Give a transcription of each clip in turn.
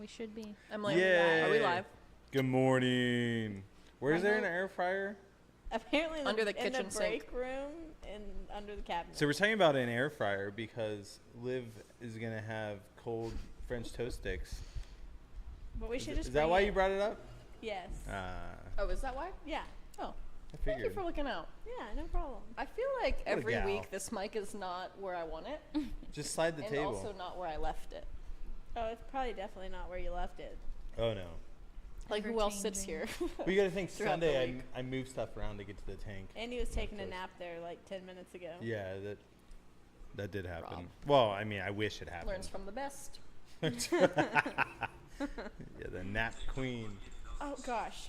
should be. Emily, Yay. are we live? Good morning. Where's there an air fryer? Apparently Under the in kitchen the sink. break room and under the cabinet. So we're talking about an air fryer because Liv is going to have cold French toast sticks. But we should just Is that bring why it. you brought it up? Yes. Oh, is that why? Yeah. Oh, I thank you figured. for looking out. Yeah, no problem. I feel like What a every gal. week this mic is not where I want it, Just slide the and table. also not where I left it. Oh, it's probably definitely not where you left it. Oh, no. Like, who else sits here? Well, you got to think Throughout the Sunday week. I moved stuff around to get to the tank. Andy was taking a toast. nap there like 10 minutes ago. Yeah, that did happen. Rob. Well, I mean, I wish it happened. Learns from the best. Yeah, the nap queen. Oh, gosh.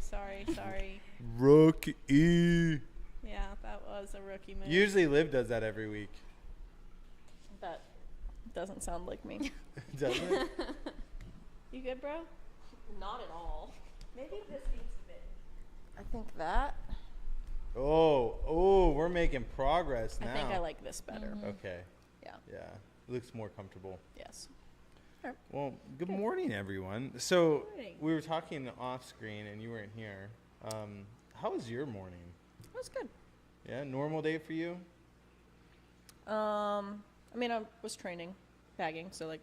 Sorry. Rookie. Yeah, that was a rookie move. Usually Liv does that every week. That doesn't sound like me. Doesn't it? You good, bro? Not at all. Maybe this needs a bit. I think that. Oh, we're making progress now. I think I like this better. Okay. Yeah. Yeah. It looks more comfortable. Yes. Well, good morning, everyone. So morning. we were talking off screen, and you weren't here. How was your morning? That was good. Yeah, normal day for you? I mean, I was training, bagging, so like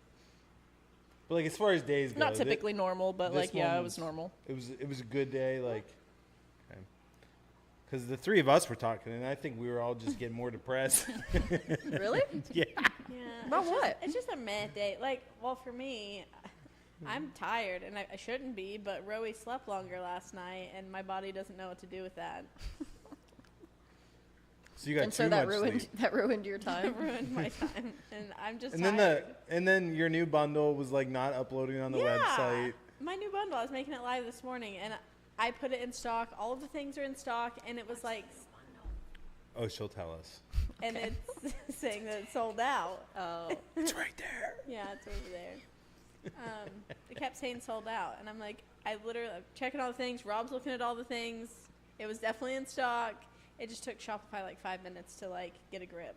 But like as far as days go, not typically normal, but this like yeah, one it was normal. It was a good day, like. Because the three of us were talking, and I think we were all just getting more depressed. Really? Yeah. Yeah. About it's just- what? It's just a meh day. Like, well, for me, I'm tired, and I shouldn't be, but Rowie slept longer last night, and my body doesn't know what to do with that. So you got And too so that much ruined sleep. that ruined your It time. ruined my time, and I'm just And tired. then your new bundle was like not uploading on the website. My new bundle, I was making it live this morning, and I put it in stock. All of the things are in stock, and it was like, Oh, she'll tell us. and it's saying that it's sold out. Oh, It's right there. Yeah, it's over there. It kept saying sold out, and I'm like, I'm checking all the things. Rob's looking at all the things. It was definitely in stock. It just took Shopify like 5 minutes to like get a grip.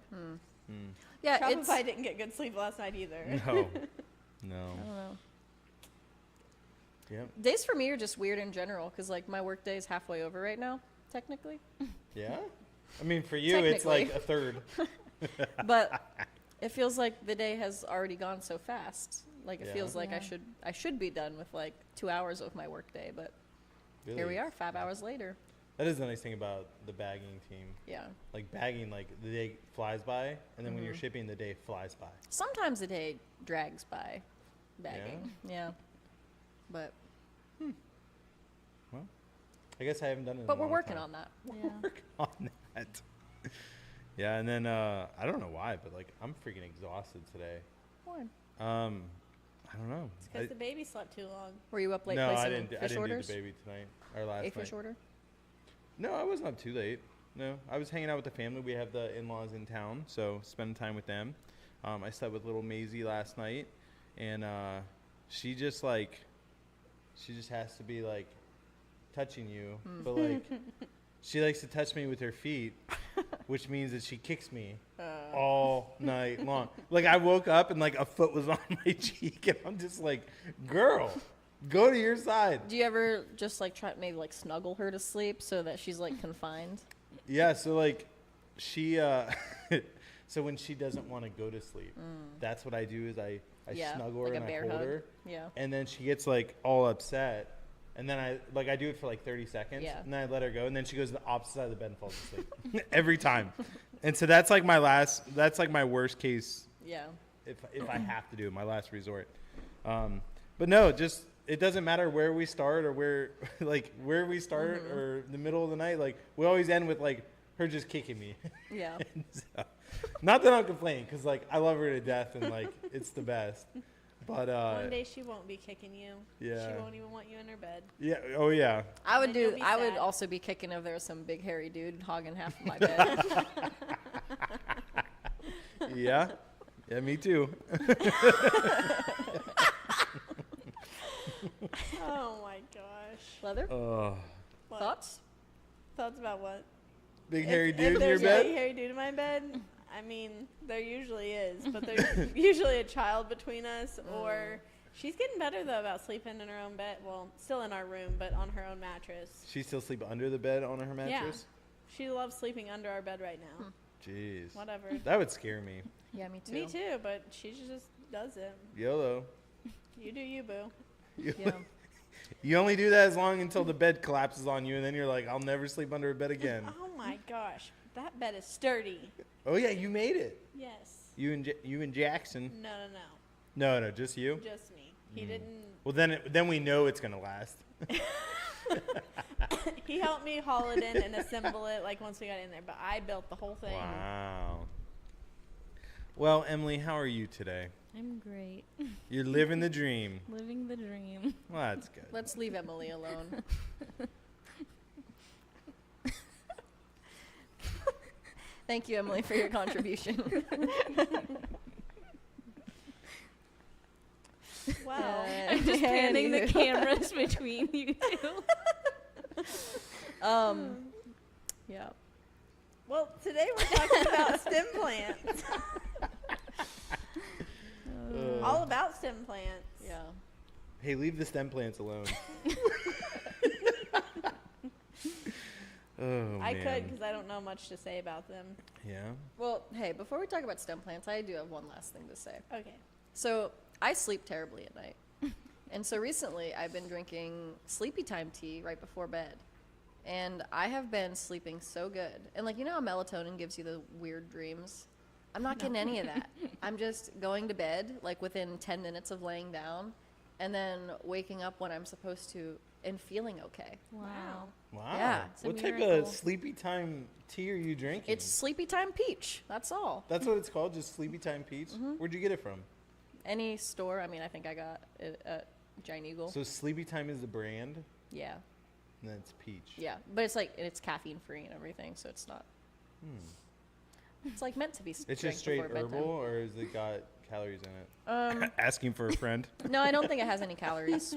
yeah. Shopify didn't get good sleep last night either. No. I don't know. Yep. Days for me are just weird in general because like my work day is halfway over right now, technically. Yeah. I mean, for you, it's like a third. But it feels like the day has already gone so fast. Like it Yeah. feels like Yeah. I should be done with like 2 hours of my work day, but here we Really. are 5 hours later. That is the nice thing about the bagging team. Yeah. Like bagging, like the day flies by, and then when you're shipping, the day flies by. Sometimes the day drags by bagging. Yeah. But Well, I guess I haven't done it. we're working on that. Yeah. Working on that. Yeah, and then I don't know why, but like I'm freaking exhausted today. Why? I don't know. It's because the baby slept too long. Were you up late No, placing I didn't. I fish didn't orders? do the baby tonight or last A night. fish order? No, I wasn't up too late. No, I was hanging out with the family. We have the in-laws in town, so spending time with them. I slept with little Maisie last night, and she just has to be like touching you, but like she likes to touch me with her feet, which means that she kicks me all night long. Like I woke up and like a foot was on my cheek, and I'm just like, girl, go to your side. Do you ever just like try maybe like snuggle her to sleep so that she's like confined? Yeah, so like she so when she doesn't want to go to sleep, that's what I do is I Yeah, snuggle like her a and I bear hold hug. her. Yeah. And then she gets like all upset. And then I do it for like 30 seconds. Yeah. And then I let her go. And then she goes to the opposite side of the bed and falls asleep. Every time. And so that's like my worst case Yeah. if I have to do it, my last resort. But no, just it doesn't matter where we start or where we start or the middle of the night. Like we always end with like her just kicking me. Yeah. So, not that I'm complaining, because like I love her to death and like it's the best. But One day she won't be kicking you. Yeah. She won't even want you in her bed. yeah, oh yeah. I would Then you'll do. be I would sad. also be kicking if there was some big hairy dude hogging half of my bed. Yeah. Yeah, me too. Oh my gosh. Leather What? thoughts? Thoughts about what? Big hairy If dude in your there's a bed? big hairy dude in my bed, I mean, there usually is, but there's usually a child between us, or She's getting better though about sleeping in her own bed. Well, still in our room, but on her own mattress. She still sleep under the bed on her mattress? Yeah. She loves sleeping under our bed right now. Jeez. Whatever. That would scare me. Yeah, me too. Me too, but she just does it. YOLO. You do you, boo. Yeah. You only do that as long until the bed collapses on you, and then you're like, I'll never sleep under a bed again. Oh my gosh. That bed is sturdy. Oh, yeah, you made it. Yes. You and Jackson. No. No, just you? Just me. He didn't. Well, then we know it's going to last. He helped me haul it in and assemble it like once we got in there, but I built the whole thing. Wow. Well, Emily, how are you today? I'm great. You're living the dream. Living the dream. Well, that's good. Let's leave Emily alone. Thank you, Emily, for your contribution. Wow. I'm just panning the cameras between you two. Yeah. Well, today we're talking about stem plants. All about stem plants. Yeah. Hey, leave the stem plants alone. Oh, I man. could because I don't know much to say about them. Yeah? Well, hey, before we talk about stem plants, I do have one last thing to say. Okay. So I sleep terribly at night. And so recently I've been drinking sleepy time tea right before bed. And I have been sleeping so good. And like, you know how melatonin gives you the weird dreams? I'm not getting any of that. I'm just going to bed like within 10 minutes of laying down and then waking up when I'm supposed to and feeling okay. Wow. Wow. Yeah. It's a What type miracle. of sleepy time tea are you drinking? It's sleepy time peach. That's all. That's what it's called, just sleepy time peach? Where'd you get it from? Any store, I mean, I think I got it at Giant Eagle. So sleepy time is the brand, Yeah. and then it's peach. Yeah. But it's like, it's caffeine free and everything, so it's not. It's like meant to be It's drank just straight before bedtime. herbal, or has it got calories in it? Asking for a friend. No, I don't think it has any calories.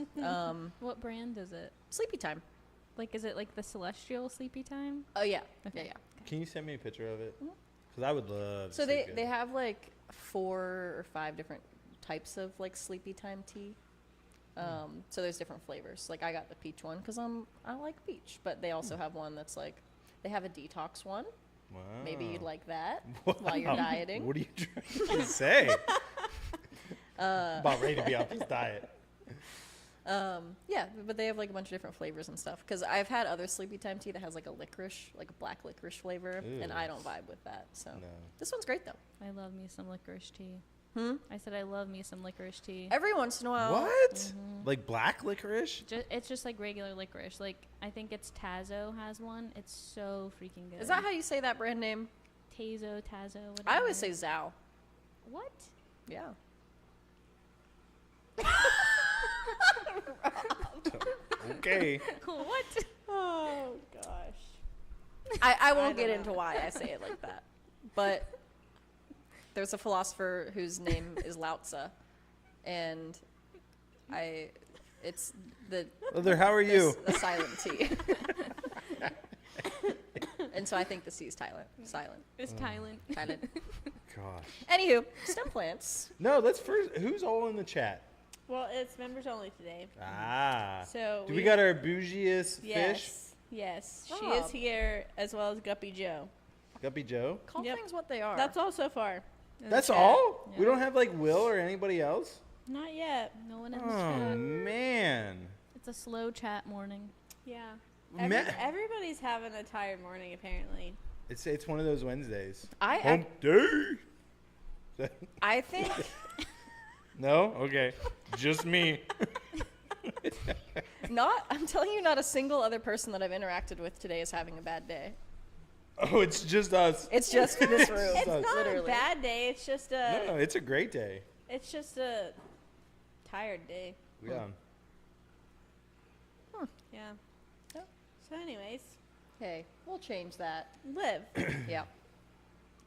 What brand is it? Sleepy time. Like, is it like the Celestial Sleepy Time? Oh yeah, Okay. yeah. Can you send me a picture of it? Because I would love So to they sleep they good. have like 4 or 5 different types of like sleepy time tea. So there's different flavors. Like I got the peach one because I like peach, but they also have one that's like they have a detox one. Wow. Maybe you'd like that while you're dieting. What are you trying to say? About ready to be off this diet. Yeah, but they have like a bunch of different flavors and stuff. Because I've had other sleepy time tea that has like a licorice, like a black licorice flavor, and Ew. I don't vibe with that. So No. this one's great though. I love me some licorice tea. Hmm? I said I love me some licorice tea. Every once in a while. What? Like black licorice? It's just like regular licorice. Like, I think it's Tazo has one. It's so freaking good. Is that how you say that brand name? Tazo, whatever. I always say Zao. What? Yeah. Okay. What? Oh gosh. I won't don't get know. into why I say it like that. But there's a philosopher whose name is Lao Tzu, and it's the Mother, how are you? the silent T. And so I think the C is silent. It's Thailand. Silent. Gosh. Anywho, stem plants. No, let's first. Who's all in the chat? Well, it's members only today. Ah. So Do we got our bougiest fish? Yes. Yes. She Stop. is here as well as Guppy Joe. Guppy Joe? Call Yep. things what they are. That's all so far. in the That's chat. all? We Yeah. don't have like Will or anybody else? Not yet. No one in the Oh, chat. man. It's a slow chat morning. Yeah. Ma- Everybody's having a tired morning apparently. It's one of those Wednesdays. I Hump day. I think No? Okay. Just me. I'm telling you, not a single other person that I've interacted with today is having a bad day. Oh, it's just us. It's just this room. It's Does. not Literally. a bad day. It's just a. No, it's a great day. It's just a tired day. Yeah. Yeah. Yep. So, anyways, Hey, we'll change that. Liv, Yeah.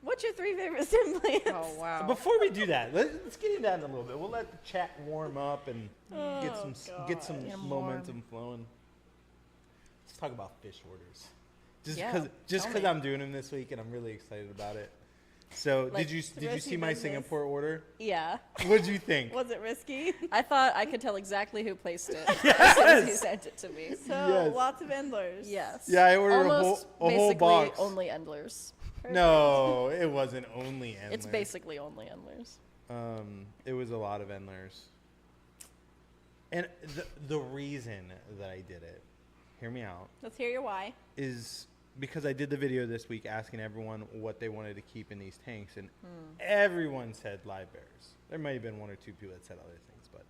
what's your 3 favorite stem plants? Oh wow. Before we do that, let's get into that in a little bit. We'll let the chat warm up and get Oh, some Get 'em momentum flowing. Let's talk about fish orders. Just Yeah, because tell me. I'm doing them this week and I'm really excited about it. So Like, did you risky see my business. Singapore order? Yeah. What did you think? Was it risky? I thought I could tell exactly who placed it as soon as he sent it to me. So Yes. lots of endlers. Yes. Yeah, I ordered Almost a whole basically box. only Endlers. No, it wasn't only Endlers. It's basically only Endlers. It was a lot of Endlers. And the reason that I did it, hear me out, Let's hear your why. is because I did the video this week asking everyone what they wanted to keep in these tanks, and everyone said live bears. There might have been one or two people that said other things, but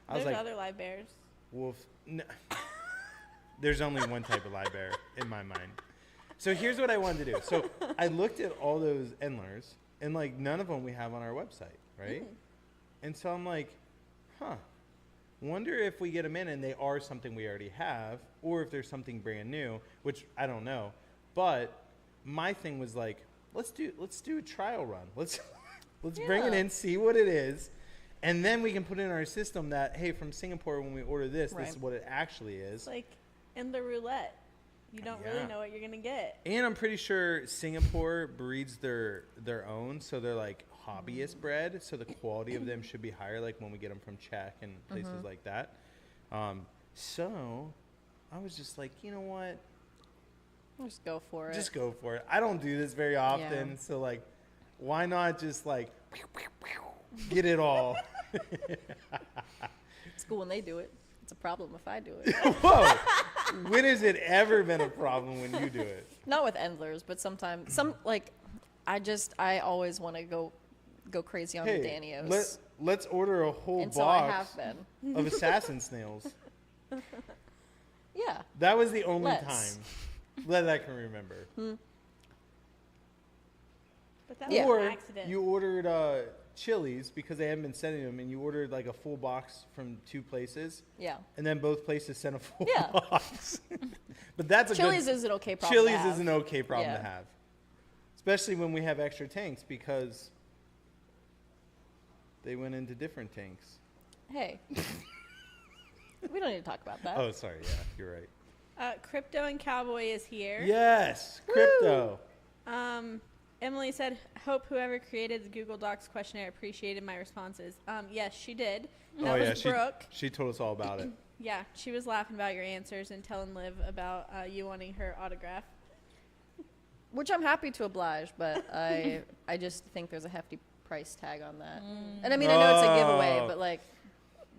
I was There's like, other live bears. wolf. No. There's only one type of live bear in my mind. So here's what I wanted to do. So I looked at all those Endlers, and like none of them we have on our website, right? And so I'm like, wonder if we get them in and they are something we already have, or if there's something brand new, which I don't know. But my thing was like, let's do a trial run. Let's bring it Yeah. in, see what it is, and then we can put in our system that, hey, from Singapore when we order this, this is Right. what it actually is. It's like endler roulette. You don't Yeah. really know what you're gonna get. And I'm pretty sure Singapore breeds their own, so they're like hobbyist bred, so the quality of them should be higher, like when we get them from Czech and places like that. So I was just like, you know what? Just go for it. Just go for it. I don't do this very often, Yeah. so like, why not just like get it all? It's cool when they do it. It's a problem if I do it. Whoa! When has it ever been a problem when you do it? Not with Endlers, but sometimes I always want to go crazy on the Hey, Danios. let's order a whole And so I box have been. of assassin snails. Yeah. That was the only Let's. time that I can remember. But that Yeah. was Or an accident. you ordered chilies because they haven't been sending them, and you ordered like a full box from two places, Yeah. and then both places sent a full Yeah. box. But that's a Chili's good. is an okay problem. Chili's to have. is an okay problem to Yeah. have, especially when we have extra tanks because they went into different tanks. Hey. We don't need to talk about that. Oh, sorry. Yeah, you're right. Crypto and Cowboy is here. Yes, crypto. Emily said, "Hope whoever created the Google Docs questionnaire appreciated my responses." Yes, she did. That was Brooke. She told us all about it. Yeah, she was laughing about your answers and telling Liv about you wanting her autograph. Which I'm happy to oblige, but I just think there's a hefty price tag on that. And I mean, I know it's a giveaway, Oh. but like,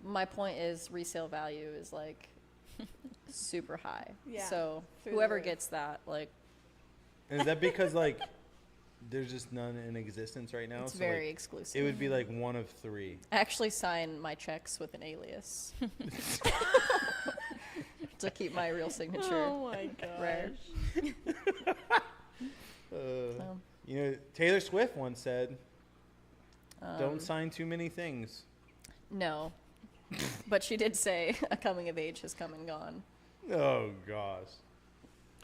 my point is resale value is like super high. Yeah, So through the whoever roof. gets that, like, And is that because like there's just none in existence right now? it's So, very like, exclusive. it would be like one of three. I actually sign my checks with an alias to keep my real signature Oh my rare. gosh. So, You know, Taylor Swift once said, "Don't um, sign too many things." No. But she did say a coming of age has come and gone. Oh gosh!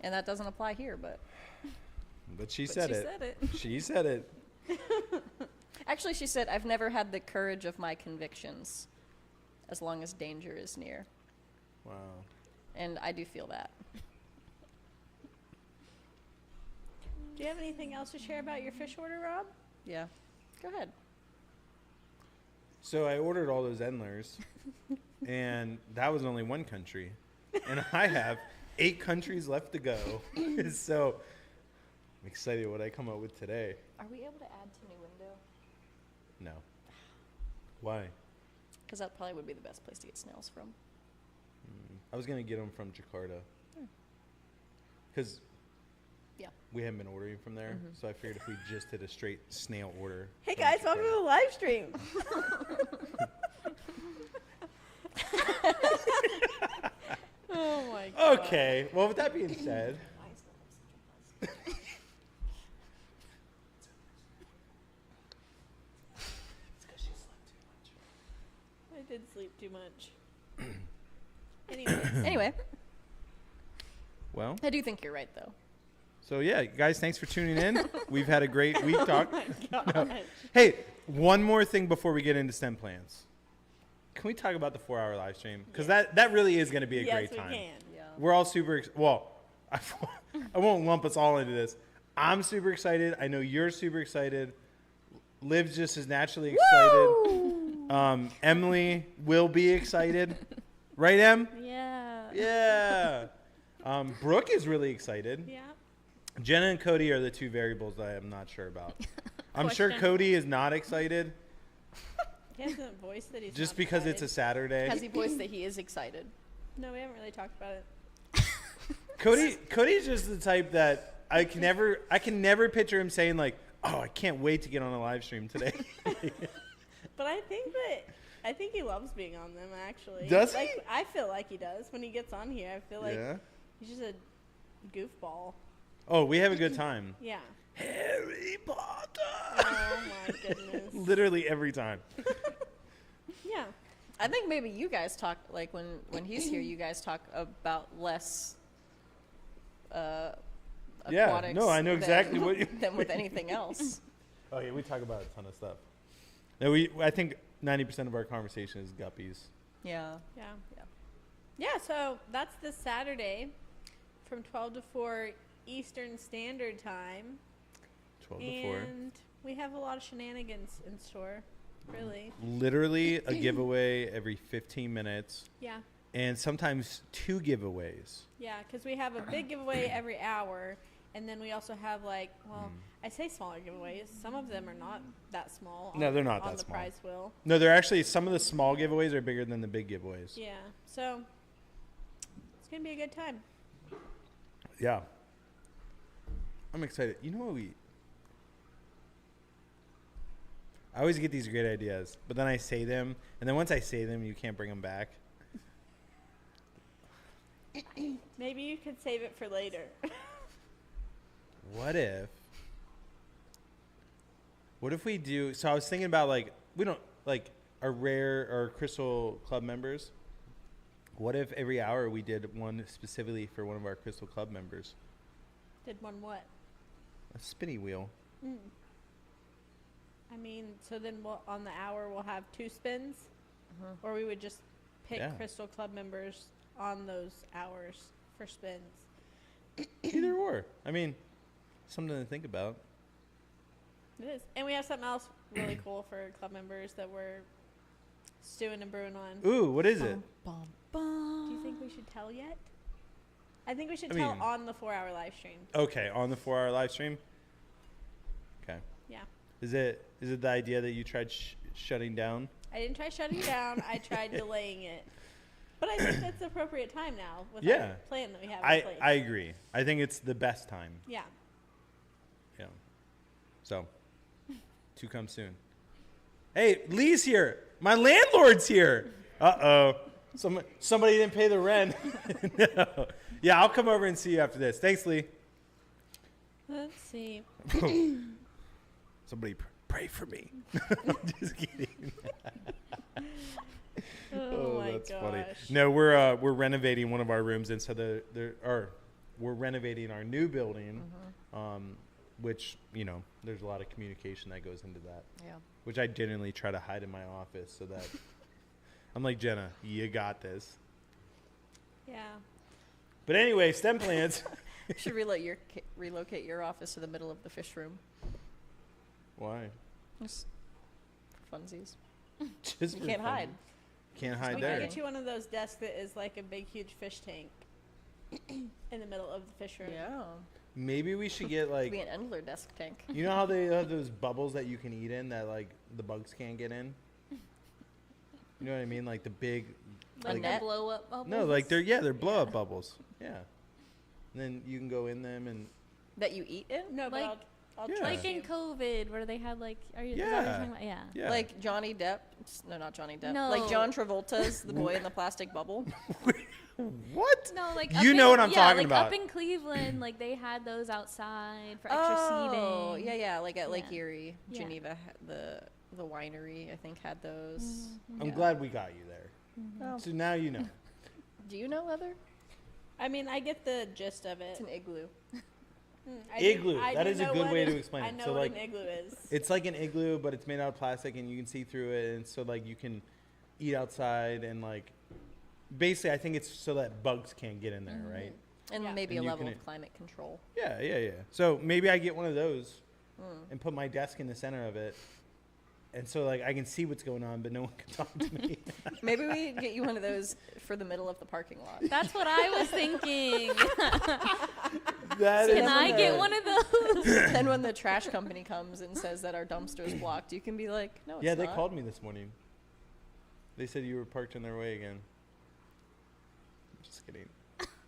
And that doesn't apply here, but But she But said she it. said it. She said it. actually she said, I've never had the courage of my convictions as long as danger is near. Wow. And I do feel that. Do you have anything else to share about your fish order, Rob? Yeah. Go ahead. So I ordered all those Endlers, and that was only one country, and I have 8 countries left to go. So I'm excited what I come up with today. Are we able to add to new window? No. Why? Because that probably would be the best place to get snails from. I was gonna get them from Jakarta, because Yeah. we haven't been ordering from there. So I figured if we just did a straight snail order. Hey from guys, welcome to Jakarta. the live stream. Oh my god. Okay. Well, with that being said, I did sleep too much. Anyways, Anyway, well, I do think you're right, though. so yeah, guys, thanks for tuning in. We've had a great week talk. gosh. Hey, one more thing before we get into STEM plans. Can we talk about the 4-hour live stream? Because that really is going to be a Yes, great we time. can. Yeah. We're all super well. I won't lump us all into this. I'm super excited. I know you're super excited. Liv's just as naturally excited. Emily will be excited. Right, Em? Yeah. Yeah. Brooke is really excited. Yeah. Jenna and Cody are the two variables that I am not sure about. I'm sure Question. Cody is not excited He hasn't voiced that he's just not because it's a excited. Saturday. Has he voiced that he is excited? No, we haven't really talked about it. Cody's just the type that I can never picture him saying like, "Oh, I can't wait to get on a live stream today." But I think he loves being on them, actually. Does he? Like, I feel like he does. When he gets on here, I feel like Yeah. he's just a goofball. Oh, we have a good time. Yeah. Harry Potter. Oh, my goodness. Literally every time. Yeah. I think maybe you guys talk, like when he's here, you guys talk about less aquatics. No, I know exactly what you than with anything else. Oh yeah, we talk about a ton of stuff. No, I think 90% of our conversation is guppies. Yeah. Yeah. Yeah. Yeah, so that's this Saturday from 12 to 4 Eastern Standard Time. 12 to 4. And we have a lot of shenanigans in store, really. Literally a giveaway every 15 minutes, Yeah. and sometimes 2 giveaways. Yeah, because we have a big giveaway every hour, and then we also have I say smaller giveaways. Some of them are not that small. No, they're not on that the small. prize wheel. No, they're actually, some of the small giveaways are bigger than the big giveaways. Yeah, so it's gonna be a good time. Yeah. I'm excited. You know what I always get these great ideas, but then I say them, and then once I say them, you can't bring them back. Maybe you could save it for later. What if we do, so I was thinking about we don't, our Crystal Club members. What if every hour we did one specifically for one of our Crystal Club members? Did one what? A spinny wheel. I mean, so then on the hour we'll have 2 spins, or we would just pick Yeah. Crystal Club members on those hours for spins. Either or. I mean, something to think about. It is. And we have something else really cool for club members that we're stewing and brewing on. Ooh, what is it? Bum, Do bum. you think we should tell yet? I think we should I tell mean- on the 4-hour live stream. Okay, on the 4-hour live stream? Okay. Yeah. Is it the idea that you tried shutting down? I didn't try shutting down. I tried delaying it. But I think that's the appropriate time now with Yeah. our plan that we have in place. I agree. I think it's the best time. Yeah. Yeah. So, to come soon. Hey, Lee's here. My landlord's here. Uh-oh. Somebody didn't pay the rent. No. Yeah, I'll come over and see you after this. Thanks, Lee. Let's see. Somebody pray for me. Just kidding. Oh, my that's gosh. funny. No, we're renovating one of our rooms, and so we're renovating our new building, which there's a lot of communication that goes into that. Yeah. Which I genuinely try to hide in my office so that I'm like, Jenna, you got this. Yeah. But anyway, STEM plans. Should relocate your office to the middle of the fish room. Why? Just for funsies. Just You for can't fun. hide. Can't We hide can there. get you one of those desks that is like a big, huge fish tank in the middle of the fish room. Yeah. Maybe we should get Could be an Endler desk tank. you know how they have those bubbles that you can eat in that the bugs can't get in? You know what I mean? Like the big. A Like the net? blow up bubbles. No, they're blow up bubbles. Yeah. And then you can go in them and. That you eat in? No, but Like- I'll Yeah. trust Like in you. COVID, where they had are you? Is that what you're Yeah. talking about? Yeah. Yeah. Like Johnny Depp? No, not Johnny Depp. No. Like John Travolta's the boy in the plastic bubble. What? No, like You know what I'm talking about. Up in Cleveland, they had those outside for extra Oh, seating. yeah. Like at Lake Yeah. Erie, Yeah. Geneva, the winery, I think, had those. I'm Yeah. glad we got you there. Oh. So now you know. Do you know Heather? I mean, I get the gist of it. It's an igloo. Igloo. I that do is a know good what way to explain I it. know So what like an igloo is. it's like an igloo, but it's made out of plastic and you can see through it, and so you can eat outside and basically I think it's so that bugs can't get in there, right? And Yeah. maybe And a you level can- of climate control. Yeah. So maybe I get one of those and put my desk in the center of it, And so like I can see what's going on, but no one can talk to me. Maybe we get you one of those for the middle of the parking lot. That's what I was thinking. That Can is I get one of those? Then when the trash company comes and says that our dumpster is blocked, you can be like, no, it's Yeah, not. they called me this morning. They said you were parked in their way again. I'm just kidding.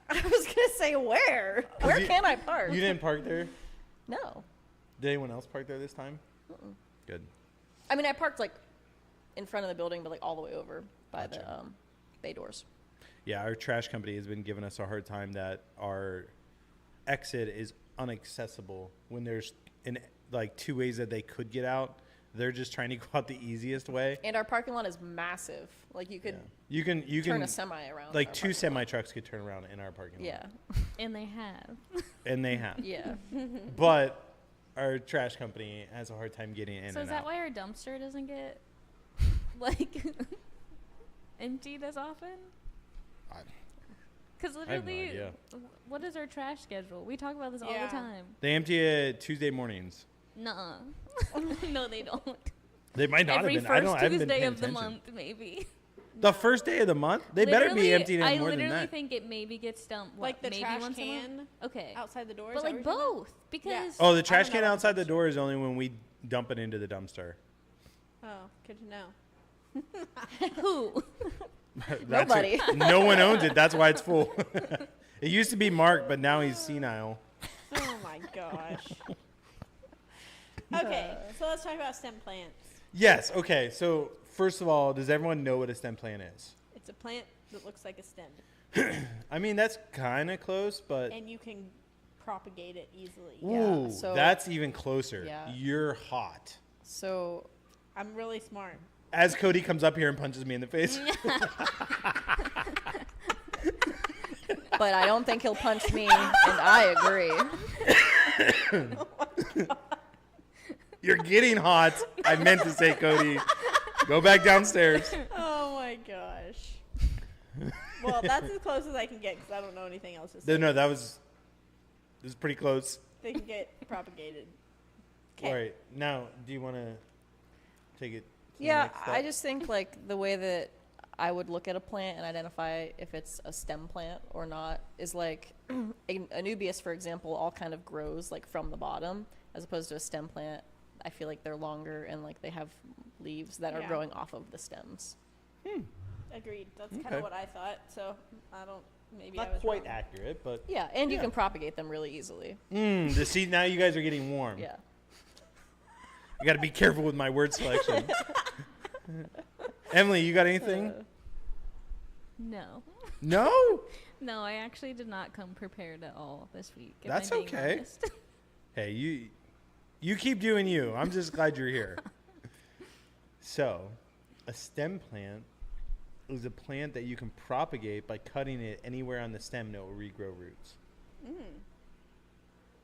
I was going to say, where? Where you- can I park? You didn't park there? No. Did anyone else park there this time? Mm-mm. Good. I mean, I parked like in front of the building, but like all the way over by Gotcha. the bay doors. Yeah, our trash company has been giving us a hard time that our exit is inaccessible when there's like 2 ways that they could get out. They're just trying to go out the easiest way. And our parking lot is massive. Like you could You can turn a semi around. like our 2 parking semi trucks could turn around in our parking lot. lot. Yeah. And they have. And they have. Yeah. But our trash company has a hard time getting in So and is that out. why our dumpster doesn't get like emptied as often? I- Because I have no literally, idea. what is our trash schedule? We talk about this all Yeah. the time. They empty it Tuesday mornings. Nuh-uh. No, they don't. They might not Every have been. I first haven't been Tuesday paying of the attention. month, maybe. The first day of the month? They better be Literally, emptying it more I than literally that. think it maybe gets dumped. What, Like the maybe trash once a month? can Okay. outside the door. But is that like what you're talking about? both, because Oh, the I trash don't can know about outside the dumpster. door is only when we dump it into the dumpster. Oh, good to know. who? That's Nobody. it. No one owns it. That's why it's full. It used to be Mark, but now he's senile. Oh my gosh. Okay, so let's talk about stem plants. Yes. Okay. So first of all, does everyone know what a stem plant is? It's a plant that looks like a stem, I mean, that's kind of close, but and you can propagate it easily. ooh, so- that's even closer. Yeah. You're hot. So I'm really smart. As Cody comes up here and punches me in the face. but I don't think he'll punch me, and I agree. You're getting hot. I meant to say, Cody, go back downstairs. Oh my gosh. Well, that's as close as I can get because I don't know anything else to say. No, that was pretty close. They can get propagated. All right. Now, do you want to take it to the Yeah, next I step? just think like the way that I would look at a plant and identify if it's a stem plant or not is like a nubius, for example, all kind of grows like from the bottom, as opposed to a stem plant. I feel like they're longer and like they have leaves that are Yeah. growing off of the stems. Agreed. That's kind Okay. of what I thought. So I don't. Maybe I Not was quite wrong. accurate, but Yeah, and you Yeah. can propagate them really easily. See, now you guys are getting warm. Yeah. I got to be careful with my word selection. Emily, you got anything? No. No. No, I actually did not come prepared at all this week. if That's I'm being okay. honest. Hey, you keep doing you. I'm just glad you're here. So, a stem plant is a plant that you can propagate by cutting it anywhere on the stem and it will regrow roots.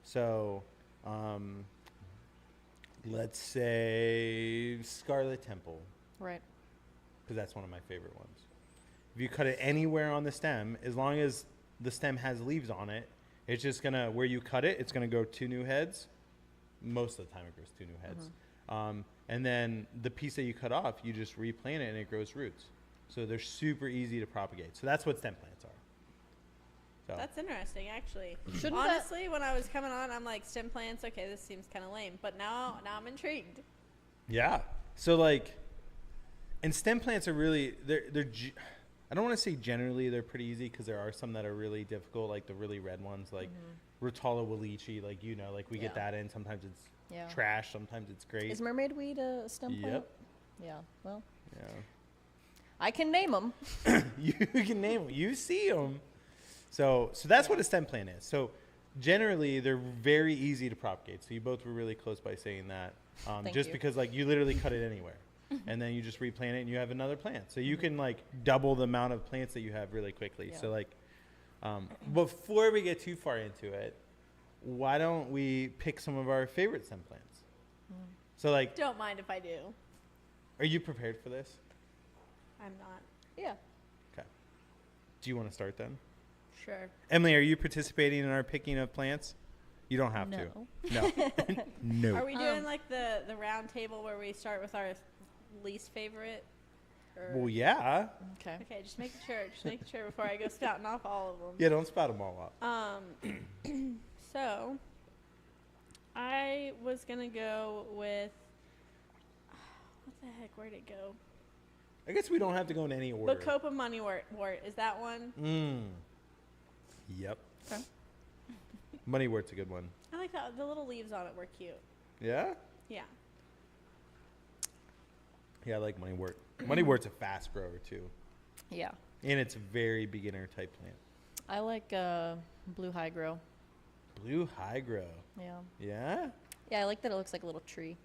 So, let's say Scarlet Temple, Right. because that's one of my favorite ones. If you cut it anywhere on the stem, as long as the stem has leaves on it, it's just gonna, where you cut it, it's gonna grow 2 new heads. Most of the time it grows 2 new heads. And then the piece that you cut off, you just replant it and it grows roots. So they're super easy to propagate. So that's what stem plants are. So That's interesting, actually. Shouldn't that- Honestly, when I was coming on, I'm like, stem plants. Okay, this seems kind of lame. But now I'm intrigued. yeah. So like, and stem plants are really I don't want to say generally they're pretty easy because there are some that are really difficult, like the really red ones, like Rotala Walichi, like like we get Yeah. that in. Sometimes it's Yeah. trash, sometimes it's great. Is mermaid weed a stem plant? Yep. Yeah. Well, Yeah. I can name them. You can name them. You see them. So that's what a stem plant is. So generally, they're very easy to propagate. So you both were really close by saying that. Thank Just you. because like you literally cut it anywhere, and then you just replant it, and you have another plant. So you can like double the amount of plants that you have really quickly. Yeah. So like, before we get too far into it, why don't we pick some of our favorite stem plants? So like, Don't mind if I do. are you prepared for this? I'm not. Yeah. Okay. Do you want to start then? Sure. Emily, are you participating in our picking of plants? You don't have No. to. No. No. Are we doing like the round table where we start with our least favorite? Or- Well, yeah. Okay. Okay, just making sure. Just making sure before I go spouting off all of them. Yeah, don't spout them all out. So I was gonna go with what the heck? Where'd it go? I guess we don't have to go in any order. Bacopa money wart. Is that one? Yep. Okay. Money wort's a good one. I like that. The little leaves on it were cute. Yeah? Yeah. Yeah, I like money wort. Money wort's a fast grower, too. Yeah. And it's a very beginner type plant. I like blue high grow. Blue high grow. Yeah. Yeah? Yeah, I like that it looks like a little tree.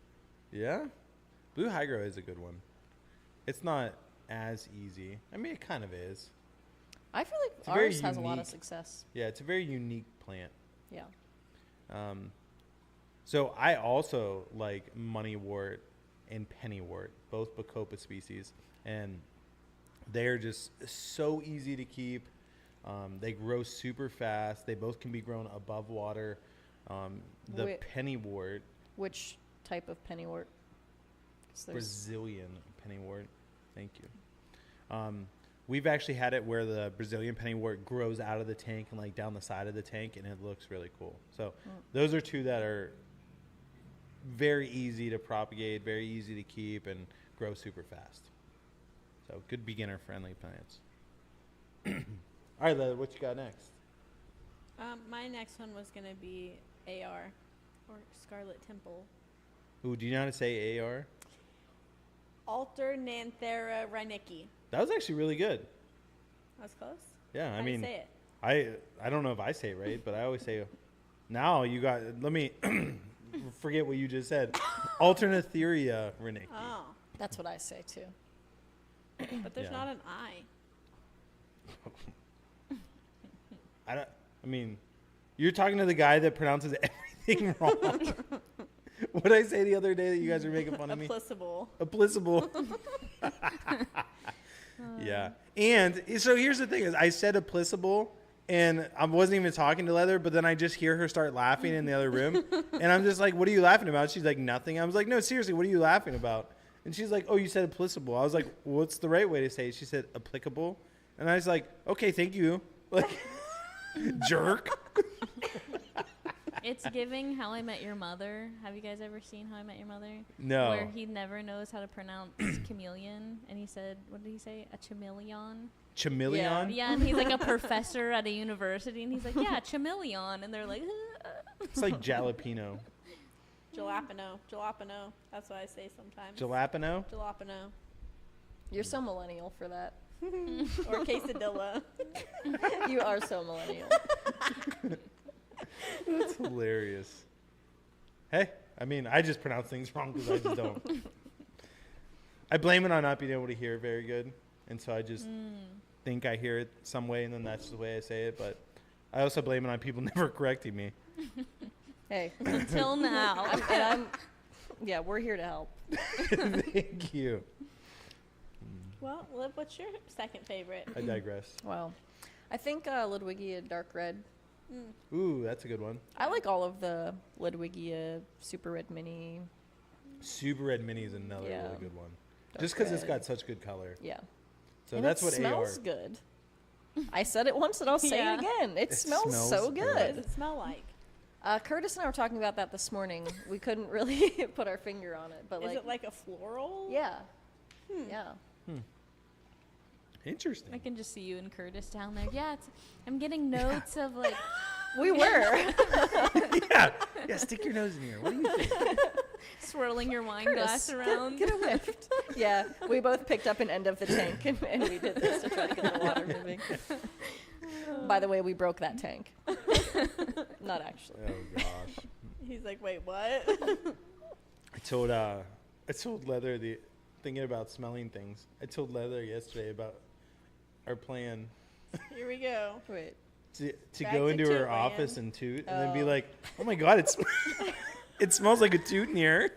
Yeah? Blue high grow is a good one. It's not as easy. I mean, it kind of is. I feel like It's very ours has a lot of unique. success. Yeah, it's a very unique plant. Yeah. So I also like moneywort and pennywort, both Bacopa species, and they're just so easy to keep. They grow super fast. They both can be grown above water. The Wait. pennywort, Which type of pennywort? 'Cause there's- Brazilian pennywort. Thank you. We've actually had it where the Brazilian pennywort grows out of the tank and like down the side of the tank, and it looks really cool. So those are two that are very easy to propagate, very easy to keep, and grow super fast. So good beginner friendly plants. All right, Leather, what you got next? My next one was gonna be AR, or Scarlet Temple. Ooh, do you know how to say AR? Alternanthera rhynicki. That was actually really good. That was close. Yeah, I How do you mean, say it? I don't know if I say it right, but I always say, now you got, let me forget what you just said. Alternatheria rhynicki. Oh, That's what I say too. but there's Yeah. not an I. I mean, you're talking to the guy that pronounces everything wrong. What did I say the other day that you guys were making fun of me? Applicable. Applicable. Yeah. And so here's the thing is I said applicable and I wasn't even talking to Leather, but then I just hear her start laughing in the other room. And I'm just like, what are you laughing about? She's like, nothing. I was like, no, seriously, what are you laughing about? And she's like, oh, you said applicable. I was like, what's the right way to say it? She said applicable. And I was like, okay, thank you. Like, jerk. It's giving How I Met Your Mother. Have you guys ever seen How I Met Your Mother? No. Where he never knows how to pronounce chameleon, and he said, what did he say? A chameleon? Chameleon? Yeah, and he's like a professor at a university, and he's like, yeah, chameleon. And they're like, It's like jalapeno. Jalapeno. That's what I say sometimes. Jalapeno? Jalapeno. You're so millennial for that. Or quesadilla. You are so millennial. That's hilarious. Hey, I mean, I just pronounce things wrong because I just don't. I blame it on not being able to hear very good. And so I just think I hear it some way, and then that's the way I say it. But I also blame it on people never correcting me. Hey. until now. Yeah, we're here to help. Thank you. Well, Liv, what's your second favorite? I digress. Wow. I think Ludwigia Dark Red. Ooh, that's a good one. I like all of the Ludwigia Super Red Mini. Super Red Mini is another Yeah. really good one. Dark Just because it's red. got such good color. Yeah. So And that's it what smells AR. good. I said it once and I'll say Yeah. it again. It smells smells so good. What does good. it smell like? Curtis and I were talking about that this morning. We couldn't really put our finger on it, but Is it like a floral? yeah, yeah. Interesting. I can just see you and Curtis down there. Yeah, I'm getting notes of like We were. yeah. Yeah, stick your nose in here. What do you think? swirling your wine Curtis, glass around. Get a whiff. Yeah, we both picked up an end of the tank and we did this to try to get the water moving. By the way, we broke that tank. Not actually. Oh, gosh. He's like, wait, what? I told Leather thinking about smelling things. I told Leather yesterday about our plan Here we go. Wait. to Back go to into Toot her Land. office and toot, and then be Oh. like, "Oh my God, it smells like a toot in here."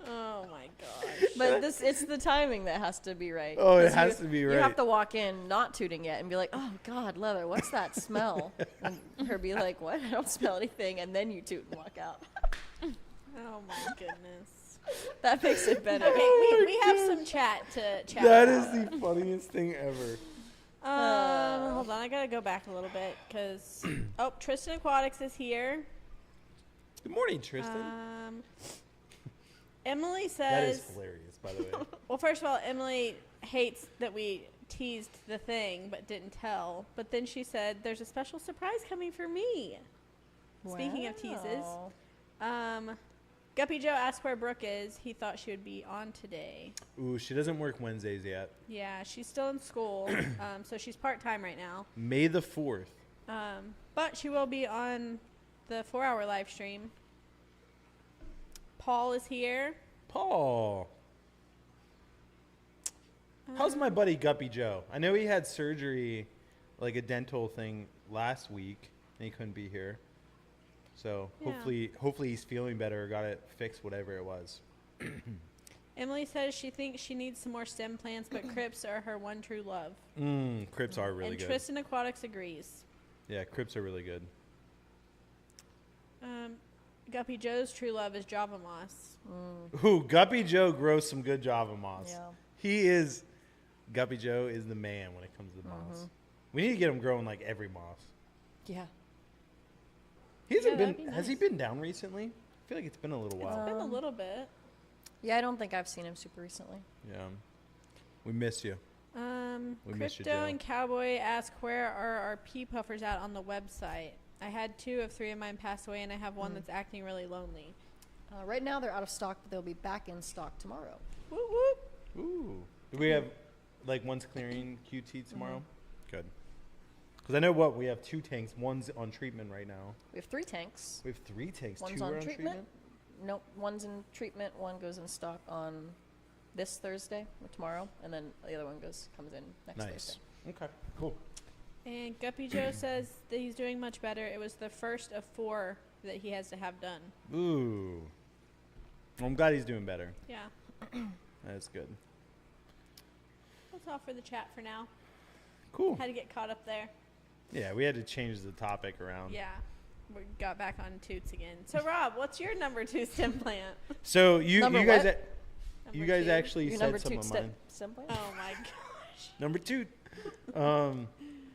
Oh my gosh. But it's the timing that has to be right. Oh, it 'Cause has to be You right. have to walk in not tooting yet and be like, oh, God, Leather, what's that smell? And her be like, what? I don't smell anything. And then you toot and walk out. Oh my goodness. That makes it better. Okay, Oh we my have God. some chat to chat That about. is the funniest thing ever. Hold on, I gotta go back a little bit because Tristan Aquatics is here. Good morning, Tristan. Emily That is says, hilarious, by the way. well, first of all, Emily hates that we teased the thing but didn't tell. But then she said, "There's a special surprise coming for me." Speaking of teases, Guppy Joe asked where Brooke is. He thought she would be on today. Ooh, she doesn't work Wednesdays yet. Yeah, she's still in school, so she's part-time right now. May the 4th. But she will be on the 4-hour live stream. Paul is here. Paul. How's my buddy Guppy Joe? I know he had surgery, like a dental thing last week, and he couldn't be here. So Yeah. hopefully he's feeling better or got it fixed, whatever it was. Emily says she thinks she needs some more stem plants, but crypts are her one true love. Crypts are really and good. Tristan Aquatics agrees. Yeah, crypts are really good. Guppy Joe's true love is Java moss. Ooh, Guppy Joe grows some good Java moss. Yeah. Guppy Joe is the man when it comes to moss. We need to get him growing like every moss. Yeah. He hasn't that'd been. be Has he nice. been down recently? I feel like it's been a little It's while. been a little bit. Yeah, I don't think I've seen him super recently. Yeah. We miss you. We miss you, Crypto Joe. and Cowboy ask where are our pea puffers at on the website. I had 2 of 3 of mine pass away, and I have one that's acting really lonely. Right now they're out of stock, but they'll be back in stock tomorrow. Whoop whoop. Ooh. Do we have like one's clearing QT tomorrow? Good. Because I know we have 2 tanks. One's on treatment right now. We have 3 tanks. We have 3 tanks. One's 2 on are on treatment. Nope, one's in treatment. One goes in stock on this Thursday or tomorrow, and then the other one comes in next Nice. Thursday. Okay. Cool. And Guppy Joe says that he's doing much better. It was the first of 4 that he has to have done. Ooh. Well, I'm glad he's doing better. Yeah. That's good. That's all for the chat for now. Cool. Had to get caught up there. Yeah, we had to change the topic around. Yeah. We got back on toots again. So Rob, what's your number 2 stem plant? So you Number guys what? you Number guys 2? actually Your said number some 2 of mine. stem plant? Oh my gosh. Number 2.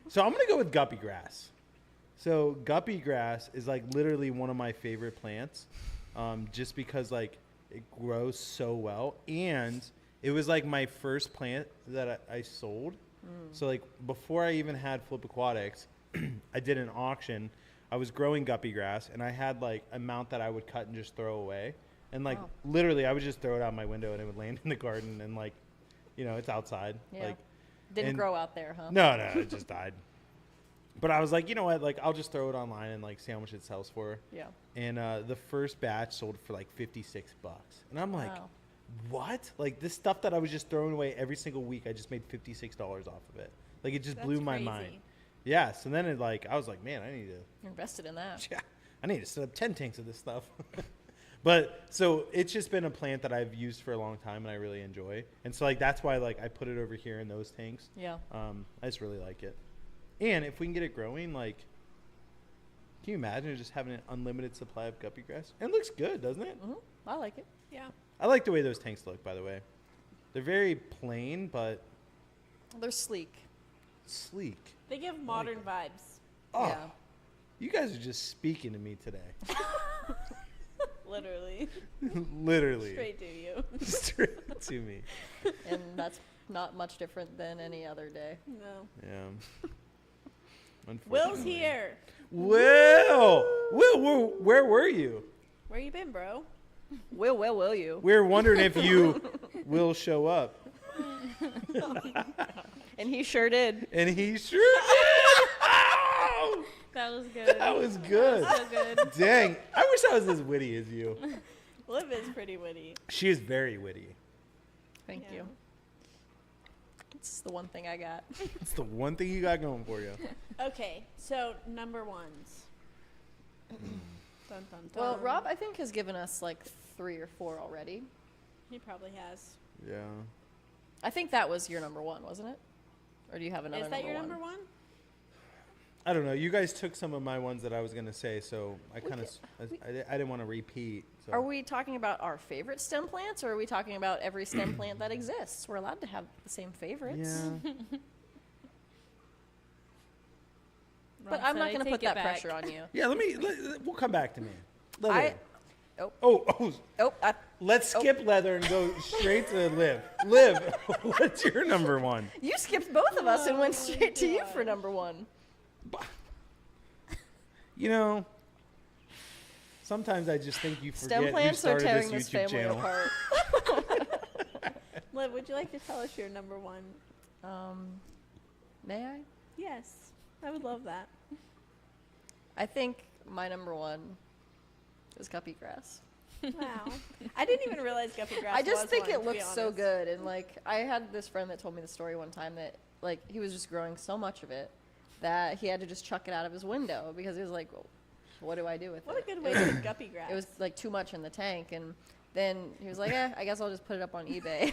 So I'm gonna go with guppy grass. So guppy grass is like literally one of my favorite plants, just because like it grows so well, and it was like my first plant that I sold. So like before I even had Flip Aquatics, I did an auction. I was growing guppy grass, and I had like a mount that I would cut and just throw away, and like Wow. literally I would just throw it out my window, and it would land in the garden, and like, it's outside. Yeah. Like, Didn't and- grow out there, huh? no, it just died. But I was like, you know what? Like, I'll just throw it online and like see how much it sells for. Yeah. And the first batch sold for like $56, and I'm like, Wow. what? Like this stuff that I was just throwing away every single week, I just made $56 off of it. Like it just That's blew my crazy. mind. Yeah. So then I was like, man, I need to. You're invested in that. Yeah, I need to set up 10 tanks of this stuff. But so it's just been a plant that I've used for a long time and I really enjoy. And so like that's why like I put it over here in those tanks. Yeah. I just really like it. And if we can get it growing, like, can you imagine just having an unlimited supply of guppy grass? It looks good, doesn't it? Hmm. I like it. Yeah. I like the way those tanks look, by the way. They're very plain, but They're sleek. sleek. They give modern vibes. Oh, Yeah. you guys are just speaking to me today. Literally. Literally. Straight to you. Straight to me. And that's not much different than any other day. No. Yeah. Will's here. Will! Will, where were you? Where you been, bro? Will you? We were wondering if you will show up. And he sure did. And he sure did! Oh! That was good. That was good. So good. Dang. I wish I was as witty as you. Liv is pretty witty. She is very witty. Thank Yeah. you. It's the one thing I got. It's the one thing you got going for you. Okay, so number 1s. Dun, dun, dun. Well, Rob, I think, has given us like 3 or 4 already. He probably has. Yeah. I think that was your number one, wasn't it? Or do you have another Is that your one? number one? I don't know. You guys took some of my ones that I was gonna say, so I kind of I didn't want to repeat. So. Are we talking about our favorite stem plants, or are we talking about every stem plant that exists? We're allowed to have the same favorites. Yeah. But Ron I'm said not I going to take put it that back. pressure on you. Yeah. We'll come back to me. Leather. Oh, Let's skip leather and go straight to Liv. Liv, what's your number one? you skipped both of us and went straight to you for number one. You know, sometimes I just think you forget Stem plants you are started tearing this this YouTube family channel. apart. Liv, would you like to tell us your number one? May I? Yes, I would love that. I think my number one is guppy grass. Wow. I didn't even realize guppy grass I just was think one, it to be looks so honest. good, and like I had this friend that told me the story one time that like he was just growing so much of it that he had to just chuck it out of his window because he was like, well, what do I do with What a it? good way to get guppy grass. It was like too much in the tank, and then he was like, I guess I'll just put it up on eBay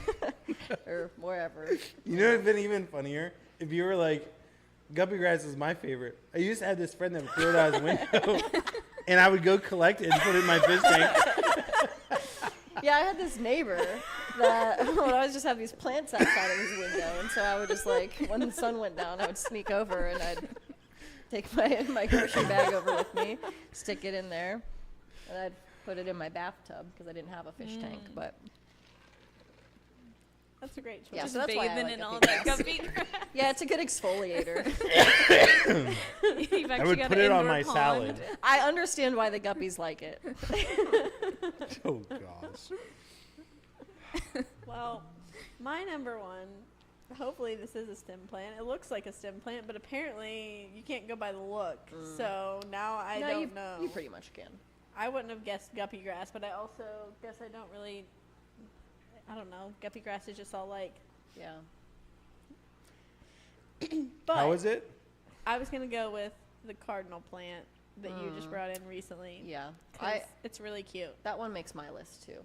or wherever. You know, it'd been even funnier if you were like, guppy grass is my favorite. I used to have this friend that would throw it out his window, and I would go collect it and put it in my fish tank. Yeah, I had this neighbor that would always just have these plants outside of his window, and so I would just like, when the sun went down, I would sneak over and I'd take my grocery bag over with me, stick it in there, and I'd put it in my bathtub because I didn't have a fish tank. But That's a great choice. yeah, Just so that's why I bathing like in guppy all grass. that guppy grass. Yeah, it's a good exfoliator. You've I actually would got put an it on indoor my pond. salad. I understand why the guppies like it. Oh gosh. Well, my number one, hopefully this is a stem plant. It looks like a stem plant, but apparently you can't go by the look. So now I don't know. You pretty much can. I wouldn't have guessed guppy grass, but I also guess I don't really, I don't know. Guppy grass is just all like. Yeah. But How is it? I was going to go with the cardinal plant that you just brought in recently. Yeah. 'Cause it's really cute. That one makes my list too.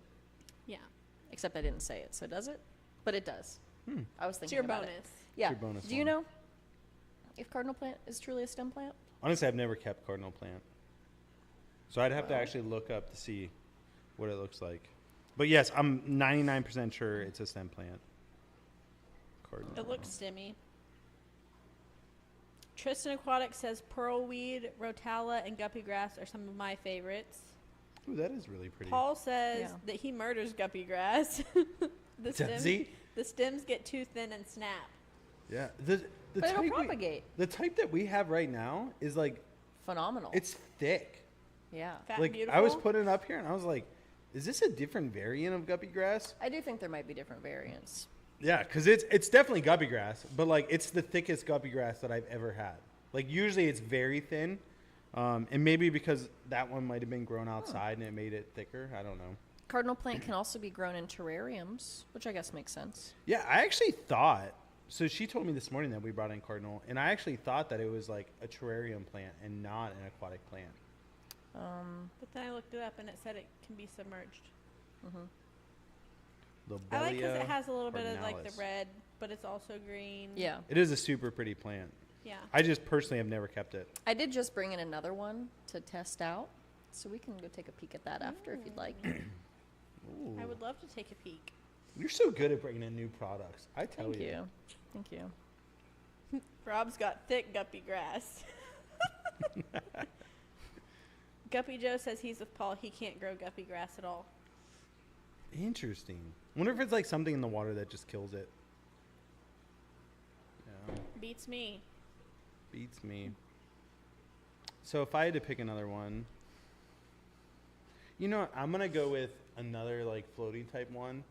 Yeah. Except I didn't say it, so does it? But it does. I was It's thinking your about bonus. it. Yeah. your bonus Do you one. know if cardinal plant is truly a stem plant? Honestly, I've never kept cardinal plant, so I'd have to Well. actually look up to see what it looks like. But yes, I'm 99% sure it's a stem plant. Cardinal. It looks stemmy. Tristan Aquatic says pearlweed, rotala, and guppy grass are some of my favorites. Ooh, that is really pretty. Paul says Yeah. that he murders guppy grass. Does he? The stems get too thin and snap. Yeah. The But it'll type propagate. the type that we have right now is like Phenomenal. it's thick. yeah. Fat Like and beautiful. I was putting it up here and I was like, is this a different variant of guppy grass? I do think there might be different variants. Yeah, because it's definitely guppy grass, but like it's the thickest guppy grass that I've ever had. Like usually it's very thin, and maybe because that one might have been grown outside and it made it thicker. I don't know. Cardinal plant can also be grown in terrariums, which I guess makes sense. Yeah, I actually thought. So she told me this morning that we brought in cardinal, and I actually thought that it was like a terrarium plant and not an aquatic plant. But then I looked it up and it said it can be submerged. The I like because it has a little bit of like cardinalis. the red, but it's also green. Yeah. It is a super pretty plant. Yeah. I just personally have never kept it. I did just bring in another one to test out, so we can go take a peek at that after if you'd like. Ooh. I would love to take a peek. You're so good at bringing in new products. I tell Thank you. you. Thank you. Rob's got thick guppy grass. Guppy Joe says he's with Paul. He can't grow guppy grass at all. Interesting. Wonder if it's like something in the water that just kills it. Yeah, Beats me. beats me. So if I had to pick another one, you know what? I'm gonna go with another like floating type one,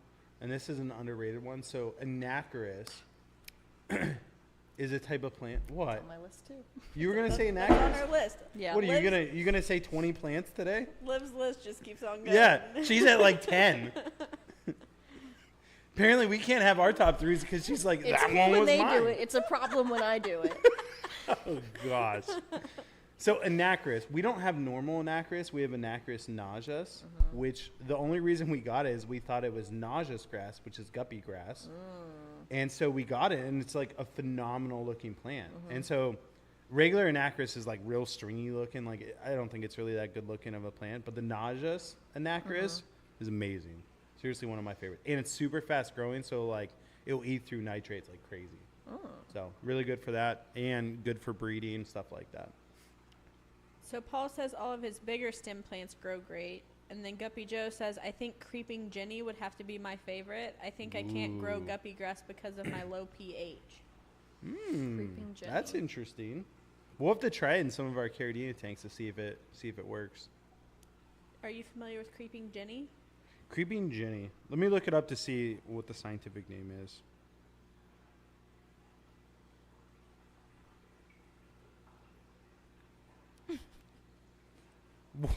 and this is an underrated one. So Anacharis is a type of plant. What? On my list too. You were gonna say That's on Anacharis? our list. Yeah. What are you Liv's- gonna say 20 plants today? Liv's list just keeps on going. Yeah, she's at like 10. Apparently, we can't have our top threes because she's like, It's that cool one when was they mine. do it. It's a problem when I do it. Oh gosh. So Anacris, we don't have normal Anacris. We have Anacris nauseus, which the only reason we got it is we thought it was nauseous grass, which is guppy grass. And so we got it, and it's like a phenomenal looking plant. And so regular Anacris is like real stringy looking. Like I don't think it's really that good looking of a plant, but the nauseous Anacris is amazing. Seriously, one of my favorites. And it's super fast growing, so like it'll eat through nitrates like crazy. So really good for that, and good for breeding, stuff like that. So Paul says all of his bigger stem plants grow great. And then Guppy Joe says, I think Creeping Jenny would have to be my favorite. I think I can't grow guppy grass because of my low pH. Creeping Jenny. That's interesting. We'll have to try it in some of our Caridina tanks to see if it works. Are you familiar with Creeping Jenny? Creeping Jenny. Let me look it up to see what the scientific name is.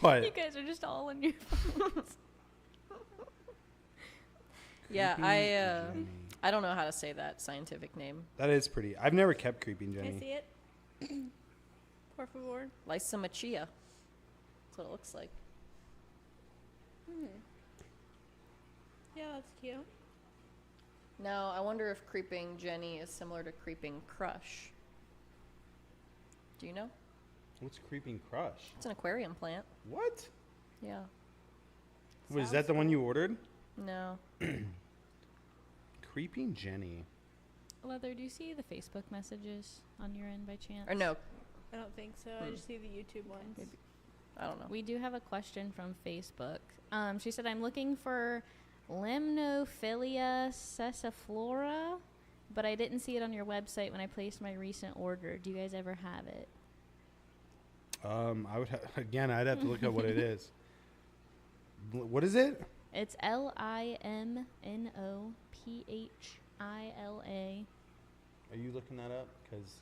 What? You guys are just all on your phones. Yeah, Jenny. I don't know how to say that scientific name. That is pretty. I've never kept Creeping Can I Jenny. see it? Por favor. Lysomachia. That's what it looks like. Yeah, that's cute. Now, I wonder if Creeping Jenny is similar to Creeping Crush. Do you know? What's Creeping Crush? It's an aquarium plant. What? Yeah. Was that the one you ordered? No. Creeping Jenny. Leather, do you see the Facebook messages on your end by chance? Or no. I don't think so. I just see the YouTube ones. Maybe. I don't know. We do have a question from Facebook. She said, I'm looking for Limnophilia sessiflora, but I didn't see it on your website when I placed my recent order. Do you guys ever have it? I would again. I'd have to look at what it is. What is it? It's Limnopphila. Are you looking that up? Because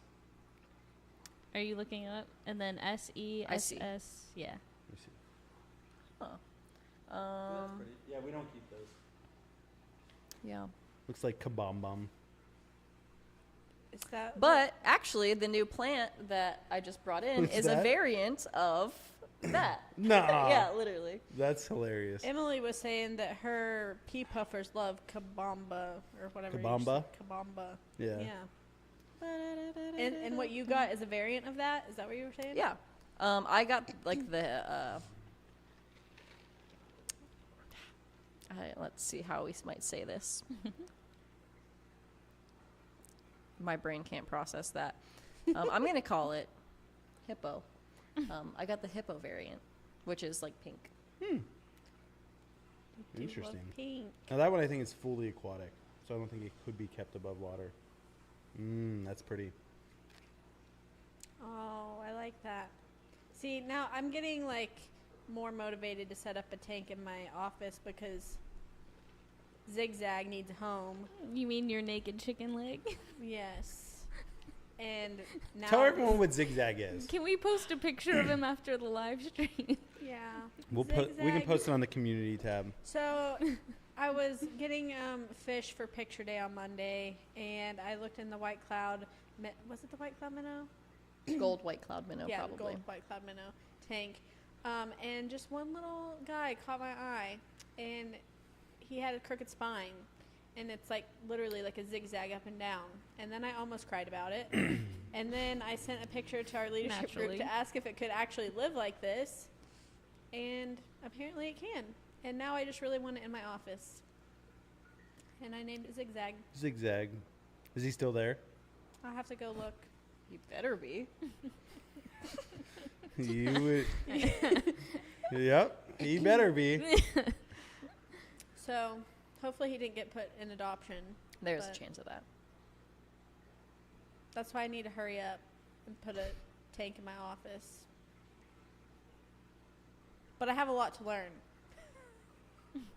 Are you looking it up? And then SESS. Yeah. let me see. Oh. Yeah, we don't keep those. Yeah. Looks like kabombom. Is that But actually, the new plant that I just brought in What's is a that? variant of that. Nah. Yeah, literally. That's hilarious. Emily was saying that her pea puffers love kabamba or whatever. Kabamba? Kabamba. Yeah. Yeah. And what you got is a variant of that? Is that what you were saying? Yeah. I got like the let's see how we might say this. My brain can't process that. I'm going to call it hippo. I got the hippo variant, which is like pink. Do love Interesting. pink. Now that one I think is fully aquatic, so I don't think it could be kept above water. That's pretty. Oh, I like that. See, now I'm getting like more motivated to set up a tank in my office because Zigzag needs a home. You mean your naked chicken leg? Yes. And now Tell everyone what Zigzag is. Can we post a picture of him after the live stream? Yeah. We can Zigzag. post it on the community tab. So I was getting fish for picture day on Monday, and I looked in the white cloud. Was it the white cloud minnow? Gold white cloud minnow, Yeah, probably. the gold white cloud minnow tank. And just one little guy caught my eye, and he had a crooked spine, and it's like literally like a zigzag up and down. And then I almost cried about it. And then I sent a picture to our leadership group Naturally. to ask if it could actually live like this, and apparently it can. And now I just really want it in my office. And I named it Zigzag. Zigzag. Is he still there? I'll have to go look. You better be. You would. Yep. He better be. So hopefully he didn't get put in adoption. There's a But- chance of that. That's why I need to hurry up and put a tank in my office. But I have a lot to learn.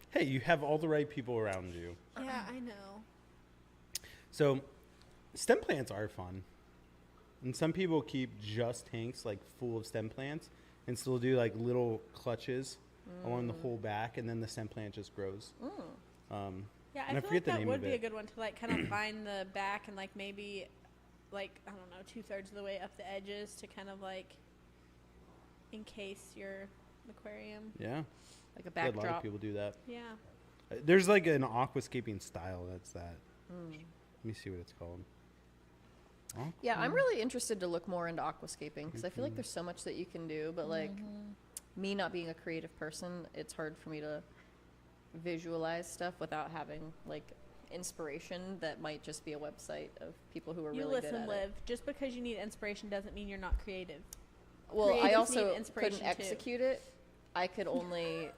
Hey, you have all the right people around you. Yeah, I know. So, stem plants are fun. And some people keep just tanks like full of stem plants and still do like little clutches along the whole back, and then the stem plant just grows. Yeah, And I I feel forget like the that name would of be a it. good one to like kind of find the back and like maybe like I don't know 2/3 of the way up the edges to kind of like encase your aquarium. Yeah. Like a I had a lot of backdrop. people do that. Yeah. There's like an aquascaping style that's that. Mm. Let me see what it's called. Yeah, I'm really interested to look more into aquascaping because I feel like there's so much that you can do, but like me not being a creative person, it's hard for me to visualize stuff without having like inspiration that might just be a website of people who are You really good listen, at Liv. it. Just because you need inspiration doesn't mean you're not creative. Well, I Creatives also need inspiration, couldn't too. execute it. I could only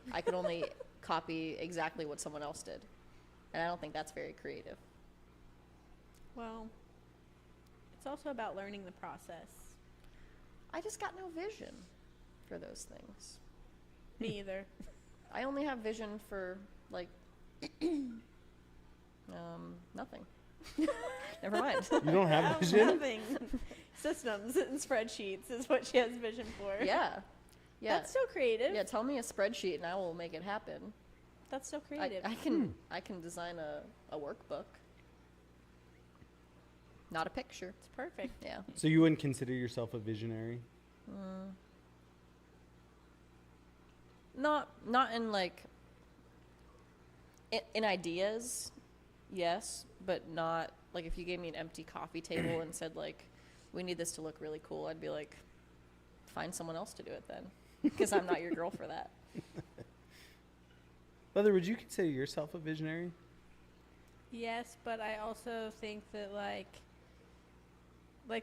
copy exactly what someone else did, and I don't think that's very creative. Well, it's also about learning the process. I just got no vision for those things. Me either. I only have vision for like nothing. Never mind. You don't have vision? Nothing. Systems and spreadsheets is what she has vision for. Yeah. Yeah. That's so creative. Yeah, tell me a spreadsheet and I will make it happen. That's so creative. I can design a workbook. Not a picture. It's perfect. Yeah. So you wouldn't consider yourself a visionary? Not in like in ideas, yes, but not like if you gave me an empty coffee table and said like we need this to look really cool, I'd be like find someone else to do it then because I'm not your girl for that. Leather, would you consider yourself a visionary? Yes, but I also think that like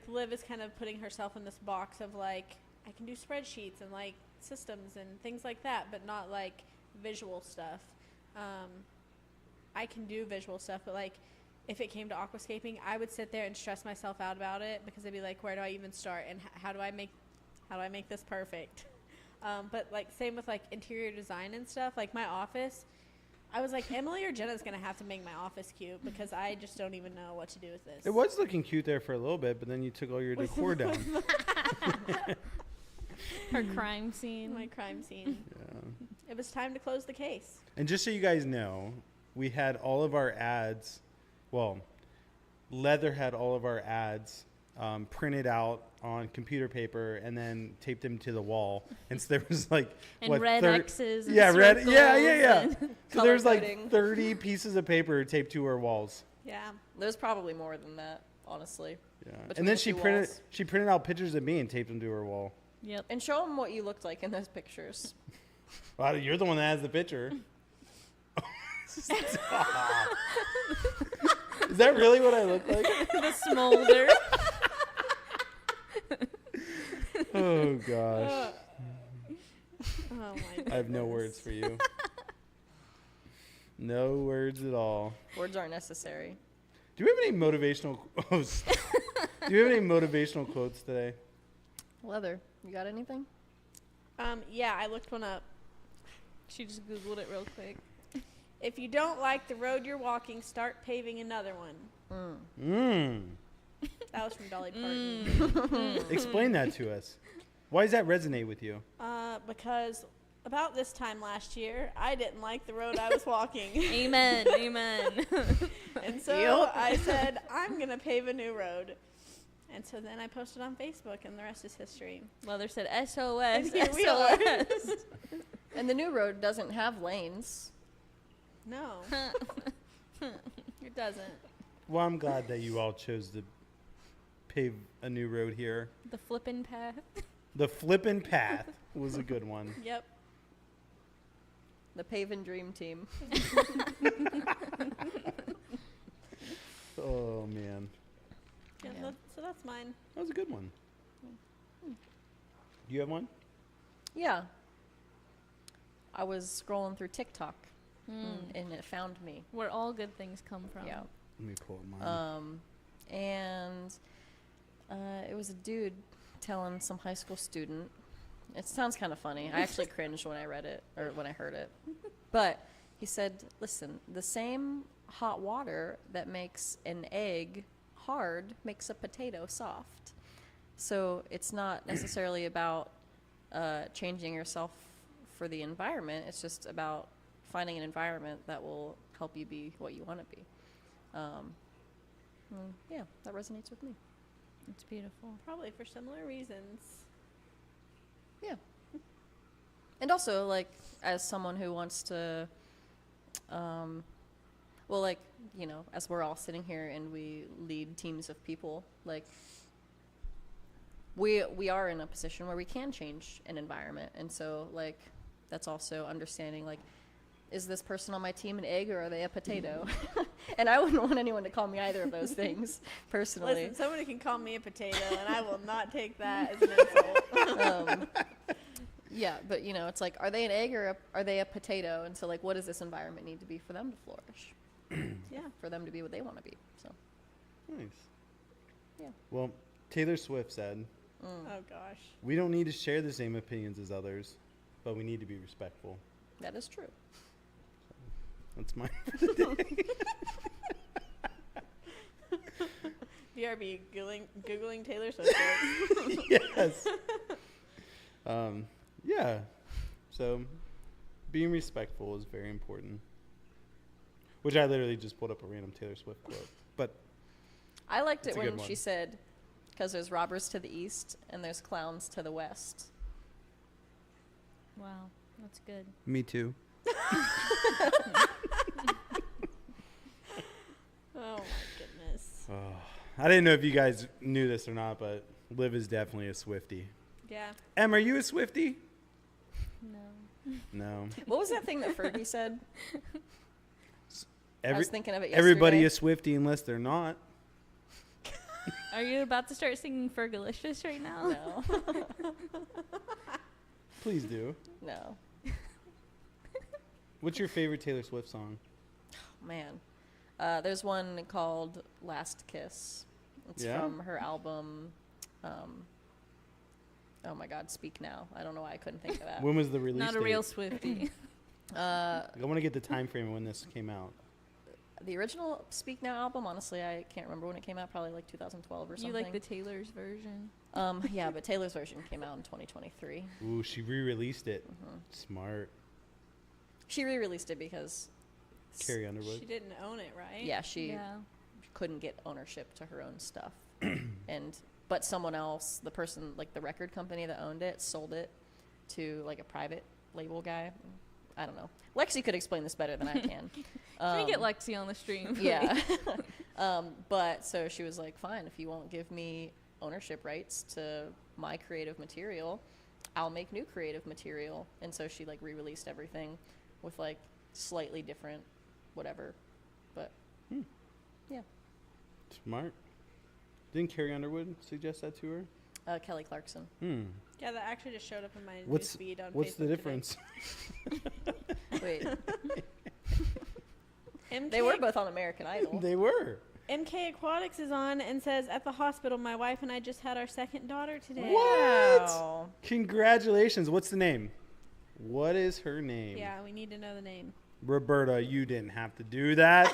Liv is kind of putting herself in this box of like I can do spreadsheets and like systems and things like that, but not like visual stuff. I can do visual stuff, but like if it came to aquascaping, I would sit there and stress myself out about it because I'd be like, where do I even start and how do I make this perfect? But like same with like interior design and stuff. Like my office, I was like, Emily or Jenna's gonna have to make my office cute because I just don't even know what to do with this. It was looking cute there for a little bit, but then you took all your decor down. Her crime scene. My crime scene. Yeah. It was time to close the case. And just so you guys know, we had all of our ads, well, Leather had all of our ads printed out on computer paper and then taped them to the wall. And so there was like, And red X's. And yeah, red. Yeah. circles and So there's like coding. 30 pieces of paper taped to our walls. Yeah. There's probably more than that, honestly. Yeah. Between And then the she two printed walls. she printed out pictures of me and taped them to her wall. Yep. And show them what you looked like in those pictures. Well, you're the one that has the picture. Is that really what I look like? The smolder. Oh gosh. Oh my. I have no words for you. No words at all. Words aren't necessary. Do we have any motivational Do you have any motivational quotes today? Leather, you got anything? Yeah, I looked one up. She just Googled it real quick. If you don't like the road you're walking, start paving another one. Mm. That was from Dolly Parton. Explain that to us. Why does that resonate with you? Because about this time last year, I didn't like the road I was walking. Amen. Amen. And so Yep. I said, I'm going to pave a new road. And so then I posted on Facebook, and the rest is history. Leather said SOS. And here we are. SOS. And the new road doesn't have lanes. No, it doesn't. Well, I'm glad that you all chose to pave a new road here. The flippin' path. The flippin' path was a good one. Yep. The Paven Dream Team. Oh man, Yeah, Yeah. So that's mine. that was a good one. You have one? Yeah. I was scrolling through TikTok Mm. and it found me. Where all good things come from. Yeah. Let me pull up mine. And it was a dude telling some high school student. It sounds kind of funny. I actually cringed when I read it or when I heard it. But he said, listen, the same hot water that makes an egg hard makes a potato soft. So it's not necessarily about changing yourself for the environment. It's just about finding an environment that will help you be what you want to be. Yeah, that resonates with me. It's beautiful. Probably for similar reasons. Yeah. And also, like, as someone who wants to, well, like, you know, as we're all sitting here and we lead teams of people, like, we are in a position where we can change an environment. And so, like, that's also understanding, like, is this person on my team an egg or are they a potato? And I wouldn't want anyone to call me either of those things, personally. Listen, somebody can call me a potato, and I will not take that as an insult. Yeah, but, you know, it's like, are they an egg or are they a potato? And so, like, what does this environment need to be for them to flourish? Yeah. For them to be what they want to be. So, Nice. Yeah. Well, Taylor Swift said, Oh gosh. we don't need to share the same opinions as others, but we need to be respectful. that is true. That's mine. BRB googling Taylor Swift. Yes. Yeah. So, being respectful is very important. Which I literally just pulled up a random Taylor Swift quote. But I liked it That's a good when one. she said, because there's robbers to the east and there's clowns to the west. Wow, that's good. me too. Oh my goodness. I didn't know if you guys knew this or not, but Liv is definitely a Swiftie. Yeah. Em, are you a Swiftie? No. No. What was that thing that Fergie said? I was thinking of it yesterday. Everybody is Swiftie unless they're not. Are you about to start singing Fergalicious right now? No. Please do. No. What's your favorite Taylor Swift song? Man. There's one called Last Kiss. It's Yeah? from her album, oh my God, Speak Now. I don't know why I couldn't think of that. When was the release Not a date? real Swiftie. I want to get the time frame of when this came out. The original Speak Now album, honestly, I can't remember when it came out. Probably like 2012 or something. You like the Taylor's version? Yeah, but Taylor's version came out in 2023. Ooh, she re-released it. Mm-hmm. Smart. She re-released it because, Carrie Underwood. She didn't own it, right? yeah, she Yeah. couldn't get ownership to her own stuff, but someone else, the person, like the record company that owned it, sold it to like a private label guy. I don't know. Lexi could explain this better than I can. Can we get Lexi on the stream? please? Yeah. But so she was like, fine, if you won't give me ownership rights to my creative material, I'll make new creative material. And so she like re-released everything with like slightly different whatever. But yeah. Smart. Didn't Carrie Underwood suggest that to her? Kelly Clarkson. Yeah, that actually just showed up in my What's feed on What's Facebook the today. difference? Wait, MK, they were both on American Idol. They were. MK Aquatics is on and says, at the hospital, my wife and I just had our second daughter today. What? Wow. Congratulations. What's the name? What is her name? Yeah, we need to know the name. Roberta, you didn't have to do that.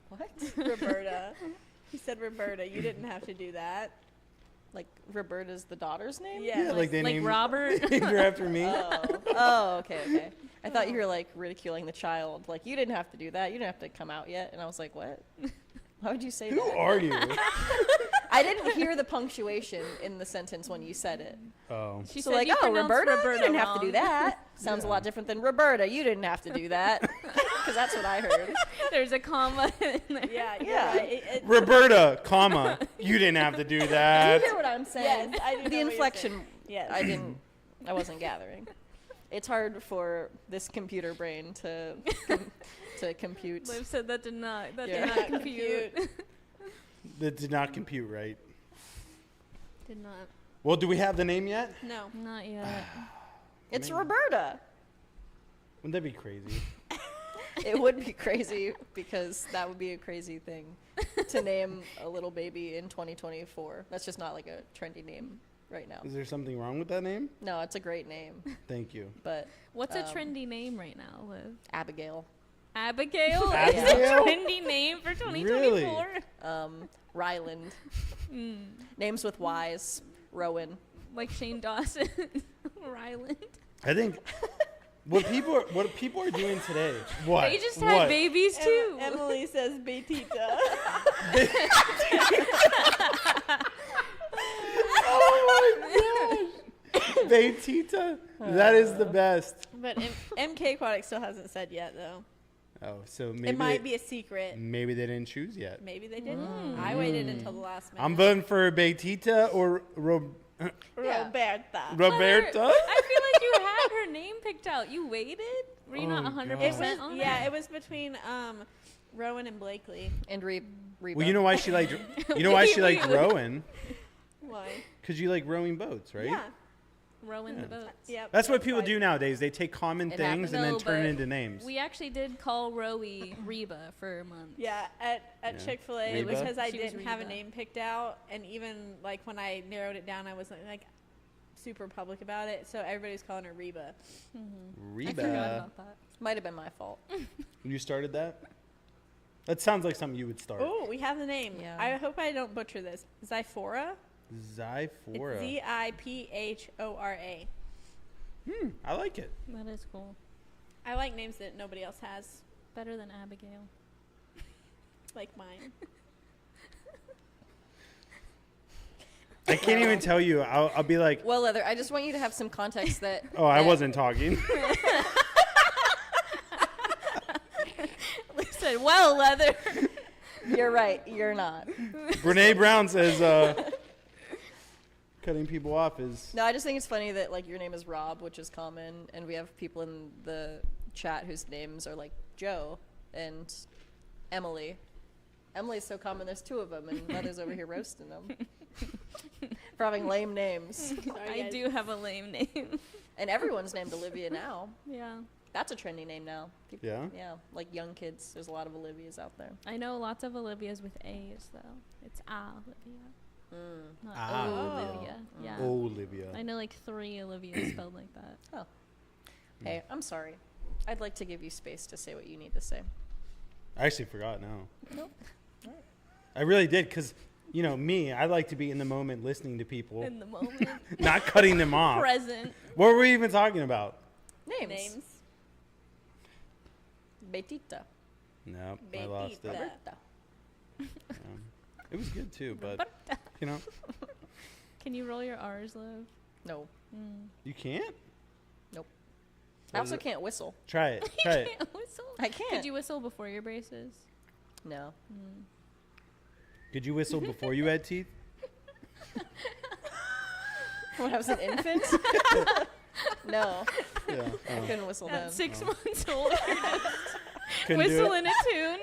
What? Roberta. He said Roberta. You didn't have to do that. Like Roberta's the daughter's name? Yeah. Yeah, like they Like named Robert? named her after me. Oh, okay. I thought you were like ridiculing the child. Like, you didn't have to do that. You didn't have to come out yet. And I was like, what? Why would you say Who that? are you? I didn't hear the punctuation in the sentence when you said it. Oh. She So said like, you oh, pronounced Roberta, Roberta you didn't have to do wrong. that. Sounds a lot different than Roberta, you didn't have to do that. Because that's what I heard. There's a comma in there. Yeah, Yeah. Roberta, comma, you didn't have to do Do you that. hear what I'm saying? Yes, I do know The what you're inflection, saying. Yes. I wasn't gathering. It's hard for this computer brain to compute. Liv said that did not Yeah. did not compute. That did not compute right. Did not. Well, do we have the name yet? No. Not yet. It's Man. Roberta. Wouldn't that be crazy? It would be crazy because that would be a crazy thing to name a little baby in 2024. That's just not like a trendy name right now. Is there something wrong with that name? No, it's a great name, Thank you. but What's a Um, trendy name right now, Liv? Abigail, Abigail? Is Abigail? a trendy name for 2024? Ryland, names with Y's, Rowan. Like Shane Dawson, Ryland. I think what people are doing today. What? They just What? had babies too. Emily says Betita. Oh my gosh. Betita. That is the best. But MK Aquatics still hasn't said yet, though. Oh, so maybe It might be a secret. maybe they didn't choose yet. Maybe they didn't. I waited until the last minute. I'm voting for Betita or Yeah. Roberta. Roberta. I feel like you had her name picked out. You waited? Were you not Oh, 100% It was, on yeah, that? it was between Rowan and Blakely. And Reba. Well, you know why she liked liked Wait. rowing? Why? Because you like rowing boats, right? Yeah. Rowing Yeah. the boats. Yep. That's what that's people why. do nowadays. They take common It things happens. and then No, turn but it into names. We actually did call Rowie Reba for a month. Yeah, at Yeah. Chick-fil-A, Reba? because I She was didn't have a Reba. name picked out, and even like when I narrowed it down, I wasn't like super public about it, so everybody's calling her Reba. I forgot Reba. about that. Might have been my fault. You started that? That sounds like something you would start. Oh, we have the name. Yeah. I hope I don't butcher this. Zyphora. Zyphora. It's Ziphora. I like it. That is cool. I like names that nobody else has, Better than Abigail. like mine. I can't even tell you. I'll be like, Well, Leather, I just want you to have some context that. oh, I that- wasn't talking. Said, well, Leather. You're right. You're not. Brene Brown says cutting people off is. No, I just think it's funny that like your name is Rob, which is common, and we have people in the chat whose names are like Joe and Emily. Emily's so common. There's two of them, and Leather's over here roasting them for having lame names. Sorry, I guys. do have a lame name. And everyone's named Olivia now. Yeah. That's a trendy name now. People, Yeah? Yeah, like young kids. There's a lot of Olivias out there. I know lots of Olivias with A's, though. It's Olivia, not Ah. Olivia. Oh. Yeah. Olivia. I know like 3 Olivias spelled like that. Oh. Hey, I'm sorry. I'd like to give you space to say what you need to say. I actually forgot now. Nope. I really did because, you know, me, I like to be in the moment listening to people, In the moment. not cutting them off. Present. What were we even talking about? Names. Names. Betita. No, I lost it. Betita. Roberta. It was good too, but, you know, Can you roll your R's, Liv? No. you can't? Nope. What I is also it? can't whistle. Try it. Try it. Can't whistle? I can't. Could you whistle before your braces? No. Could you whistle before you had teeth? When I was an infant? No. Yeah. I couldn't whistle then. At 6 months old, you're just Couldn't do it. whistling a tune.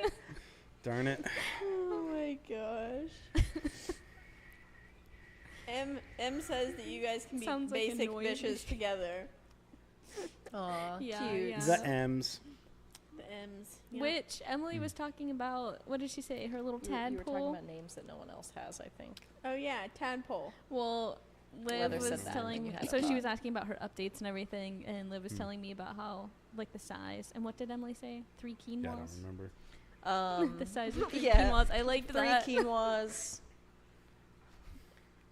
Darn it. Oh my gosh. M says that you guys can be Sounds like a basic noise fishes machine. together. Aw, Yeah, cute. yeah. The M's. The M's. Yeah. Which Emily was talking about. What did she say? Her little You were talking tadpole? about names that no one else has, I think. Oh yeah, tadpole. Well, Liv Leather said was that, telling and me. you had a So she thought. was asking about her updates and everything, and Liv was telling me about how, like, the size. And what did Emily say? 3 quinoas? Yeah, I don't remember. The size of 3 yeah. quinoas. I liked 3 that. quinoas.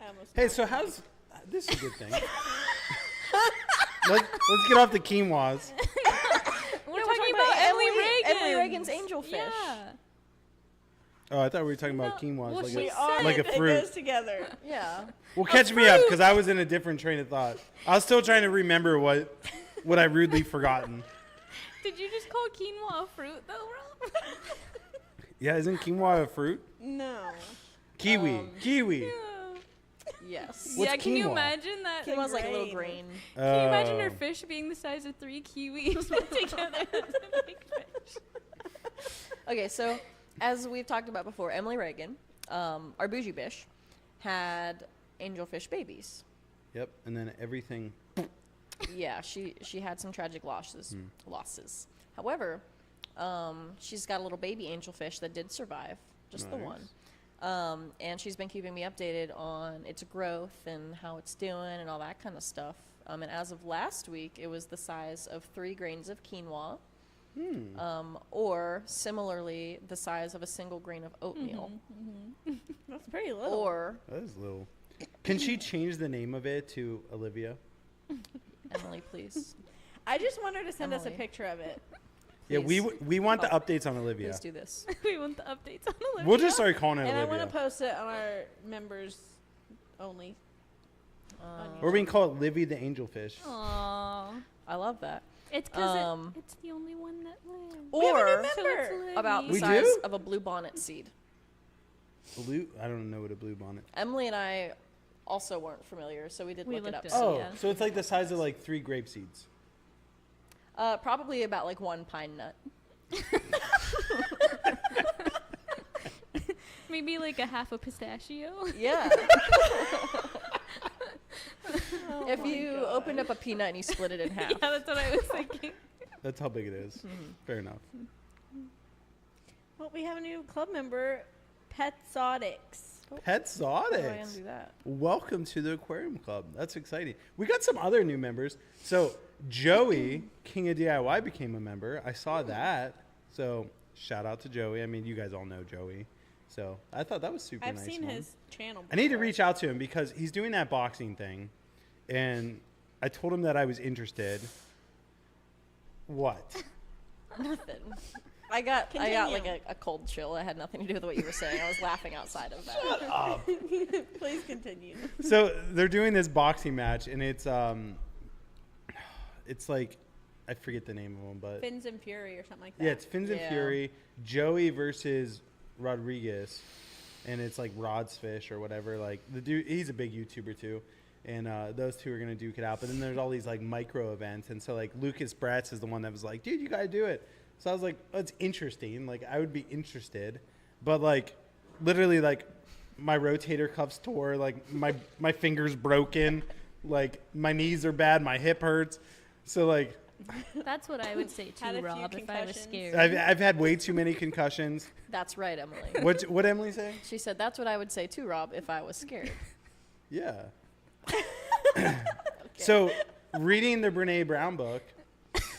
I almost Hey, knocked so it. how's this is a good thing. Let's get off the quinoas. We're talking about Emily Reagan. Emily Reagan's angelfish. Yeah. Oh, I thought we were talking about No, quinoas, well, like, We a, are. like a It fruit. goes together. Yeah. Well, catch me up because I was in a different train of thought. I was still trying to remember what I rudely forgotten. Did you just call quinoa a fruit, though, Rob? Yeah, isn't quinoa a fruit? No. Kiwi, kiwi. Yes. What's yeah, can you quinoa? imagine that? Quinoa's like a little grain. grain. Can you imagine her Oh. fish being the size of 3 kiwis put together as a big fish? Okay, so as we've talked about before, Emily Reagan, our bougie bish, had angelfish babies. Yep, and then everything. Yeah, she had some tragic losses. However, she's got a little baby angelfish that did survive, just the Nice. one. And she's been keeping me updated on its growth and how it's doing and all that kind of stuff. And as of last week, it was the size of 3 grains of quinoa, or similarly the size of a single grain of oatmeal, That's pretty little. or That is little. Can she change the name of it to Olivia? Emily, please, I just want her to send us a Emily. picture of it. Yeah, Please. we want the updates on Olivia. please do this. We want the updates on Olivia. We'll just start calling her And I want Olivia. to post it on our members only. Or we can call it Livy the angelfish. Aww. I love that. It's because it's the only one that lives. Or So it's Livy. about the We size do? of a bluebonnet seed. Blue? I don't know what a blue bonnet. Emily and I also weren't familiar, so we did We look it up. looked it up. Oh, Yeah. so it's like the size of like 3 grape seeds. Probably about like 1 pine nut. Maybe like a half a pistachio. Yeah. If you opened up a peanut and you split it in half. Yeah, that's what I was thinking. That's how big it is. Fair enough. Well, we have a new club member, Petsotics. How do I Petsotics. undo that? Welcome to the Aquarium Club. That's exciting. We got some other new members. So Joey, King of DIY, became a member. I saw that. So shout out to Joey. I mean, you guys all know Joey. So I thought that was super I've nice. seen of him. his channel. I need to before. reach out to him because he's doing that boxing thing. And I told him that I was interested. What? Nothing. I got Continue. like a cold chill. It had nothing to do with what you were saying. I was laughing outside of that. Please continue. So they're doing this boxing match, and it's like, I forget the name of them, but Fins and Fury or something like that. yeah, it's Fins and Yeah. Fury, Joey versus Rodriguez, and it's like Rod's Fish or whatever. Like the dude, he's a big YouTuber too, and those two are gonna duke it out. But then there's all these like micro events, and so like Lucas Bratz is the one that was like, dude, you gotta do it. So I was like, oh, it's interesting. Like I would be interested, but like literally like my rotator cuffs tore, like my fingers broken, like my knees are bad, my hip hurts. So like That's what I would say Had a too, few Rob, if I was concussions. scared. I've had way too many concussions. That's right, Emily. What Emily say? She said that's what I would say too, Rob, if I was scared. Yeah. So, reading the Brene Brown book,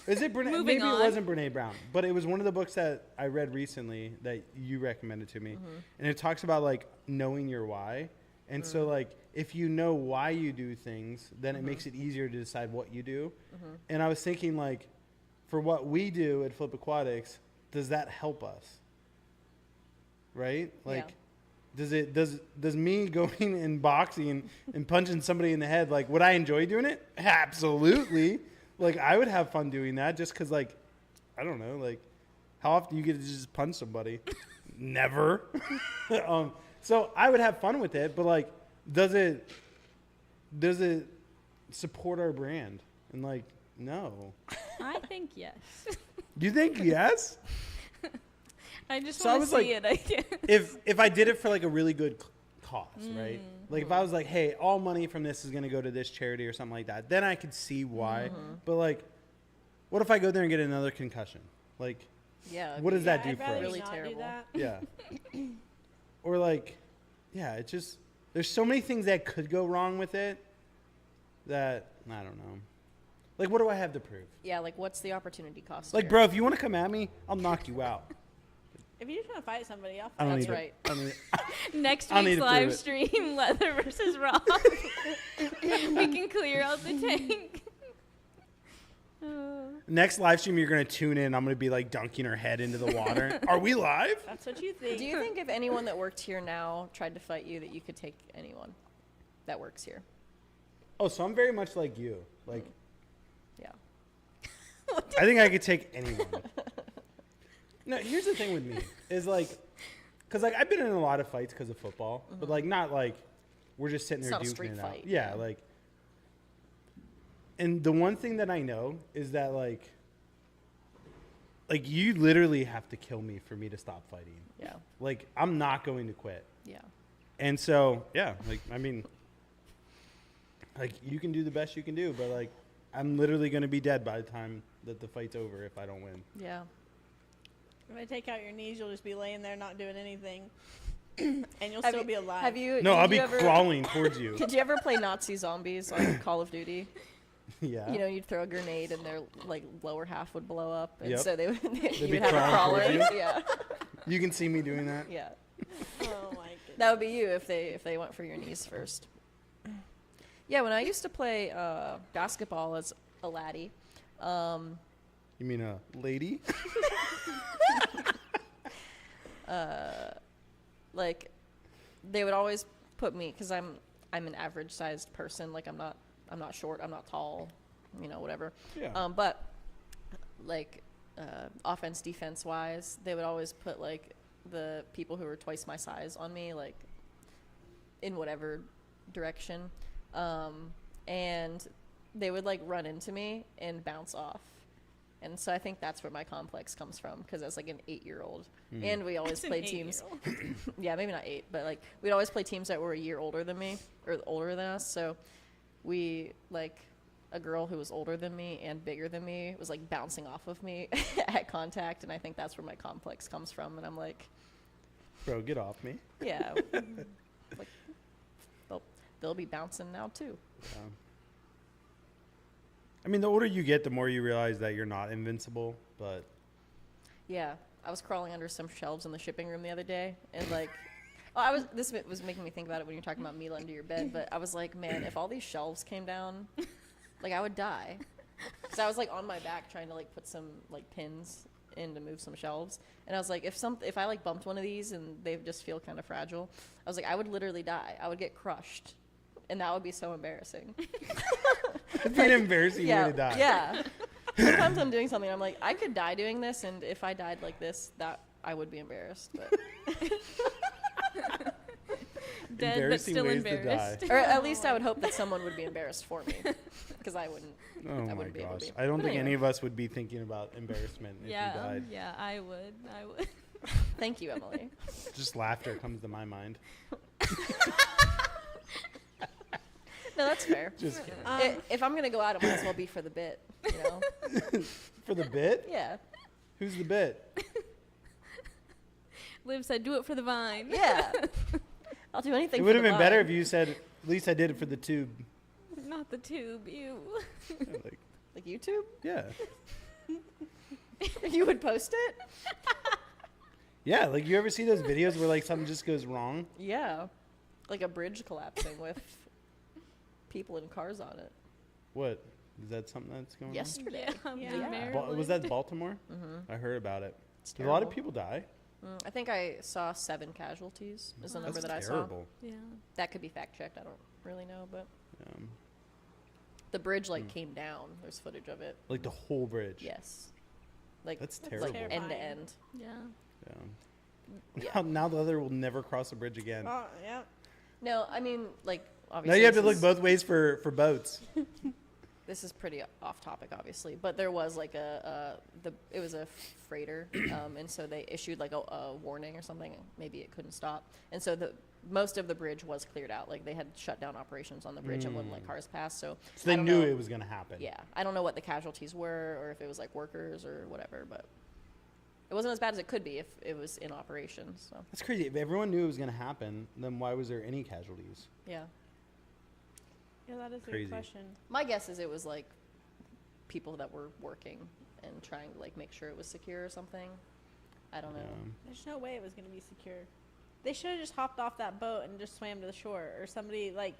is it Brene? Moving Maybe on. it wasn't Brene Brown, but it was one of the books that I read recently that you recommended to me, and it talks about like knowing your why, and so like if you know why you do things, then it makes it easier to decide what you do. And I was thinking like, for what we do at Flip Aquatics, does that help us? Right? Like. Yeah. Does me going and boxing and punching somebody in the head, like, would I enjoy doing it? Absolutely. Like, I would have fun doing that just because, like, I don't know, like, how often you get to just punch somebody? Never. So I would have fun with it, but, like, does it support our brand? And, like, no. I think yes. You think yes? I just So I want was to see like- it. I guess. If I did it for like a really good cause, right? Like if I was like, hey, all money from this is going to go to this charity or something like that, then I could see why. But like, what if I go there and get another concussion? Like, Yeah. what does that do I'd for rather us? Really not terrible. Do that. Yeah. Or like, yeah, it just, there's so many things that could go wrong with it that, I don't know. Like, what do I have to prove? Yeah, like what's the opportunity cost? Like, here? bro, if you want to come at me, I'll knock you out. If you just want to fight somebody, I'll I don't fight. That's need right. To, I don't need, Next I'll need week's to prove live it. stream, Leather versus Rob. We can clear out the tank. Next live stream, you're going to tune in. I'm going to be like dunking her head into the water. Are we live? That's what you think. Do you think if anyone that worked here now tried to fight you that you could take anyone that works here? Oh, so I'm very much like you. Like, Yeah. I think I could take anyone. No, here's the thing with me is like, because like I've been in a lot of fights because of football, but like not like we're just sitting It's there not a duking street it fight, out. Yeah, yeah. like. And the one thing that I know is that like you literally have to kill me for me to stop fighting. Yeah. Like I'm not going to quit. Yeah. And so yeah, like I mean, like you can do the best you can do, but like I'm literally going to be dead by the time that the fight's over if I don't win. Yeah. If I take out your knees, you'll just be laying there not doing anything, and you'll still be alive. Have you? No, did I'll be you ever, crawling towards you. Did you ever play Nazi zombies on Call of Duty? Yeah. You know, you'd throw a grenade and their like lower half would blow up, and Yep. so they would you be would have a crawling crawler. towards Yeah. You can see me doing that. Yeah. Oh my goodness. That would be you if they went for your knees first. Yeah, when I used to play basketball as a laddie, You mean a lady? like they would always put me because I'm an average sized person. Like I'm not short, I'm not tall, whatever. Yeah. But like offense, defense wise, they would always put like the people who were twice my size on me, like in whatever direction. And they would like run into me and bounce off. And so I think that's where my complex comes from, because as like an 8-year-old, and we always played teams. Yeah, maybe not 8, but like we'd always play teams that were a year older than me or older than us. So we like a girl who was older than me and bigger than me was like bouncing off of me at contact, and I think that's where my complex comes from. And I'm like, Bro, get off me. yeah, like they'll be bouncing now too. Yeah. I mean, the older you get, the more you realize that you're not invincible. But Yeah, I was crawling under some shelves in the shipping room the other day, and like, this was making me think about it when you're talking about Mila under your bed. But I was like, man, if all these shelves came down, like I would die, because I was like on my back trying to like put some like pins in to move some shelves, and I was like, if I like bumped one of these and they just feel kind of fragile, I was like, I would literally die. I would get crushed, and that would be so embarrassing. it'd be an embarrassing way to die. Yeah. Sometimes I'm doing something, I'm like, I could die doing this, and if I died like this, that I would be embarrassed. But Dead, but Embarrassing still ways to embarrassed. or at least I would hope that someone would be embarrassed for me, because I wouldn't. Oh I my wouldn't be able gosh. to be. I don't But think any anyway. of us would be thinking about embarrassment if you died. Yeah, I would. Thank you, Emily. Just laughter comes to my mind. No, that's fair. Just kidding. If I'm gonna go out, it might as well be for the bit, you know? For the bit? Yeah. Who's the bit? Liv said, "Do it for the vine." Yeah. I'll do anything. It for would have the been better vine. if you said, at least I did it for the tube. Not the tube. You. Like, Like YouTube. yeah. You would post it. Yeah, like you ever see those videos where like something just goes wrong? Yeah. Like a bridge collapsing with people in cars on it. What? Is that something that's going Yesterday. Yeah. Yeah. on? Was that Baltimore? Mm-hmm. I heard about it. It's Did a lot of terrible. people die? I think I saw 7 casualties is the number That's that I saw. terrible. Yeah. That could be fact checked. I don't really know, but Um, the bridge like came down. There's footage of it. like the whole bridge. Yes. Like That's That's terrible. terrifying. end to end. Yeah. Yeah. Yeah. Now the other will never cross the bridge again. Oh, yeah. No, I mean like Now obviously. you have to this look is- both ways for boats. This is pretty off topic, obviously, but there was like it was a freighter, and so they issued like a warning or something. Maybe it couldn't stop, and so most of the bridge was cleared out. Like they had shut down operations on the bridge and wouldn't let cars pass. So So they I don't knew know- it was going to happen. Yeah, I don't know what the casualties were or if it was like workers or whatever, but it wasn't as bad as it could be if it was in operation. So That's crazy. If everyone knew it was going to happen, then why was there any casualties? yeah, Yeah, that is a Crazy. good question. my guess is it was like people that were working and trying to like make sure it was secure or something. I don't know. There's no way it was going to be secure. They should have just hopped off that boat and just swam to the shore, or somebody like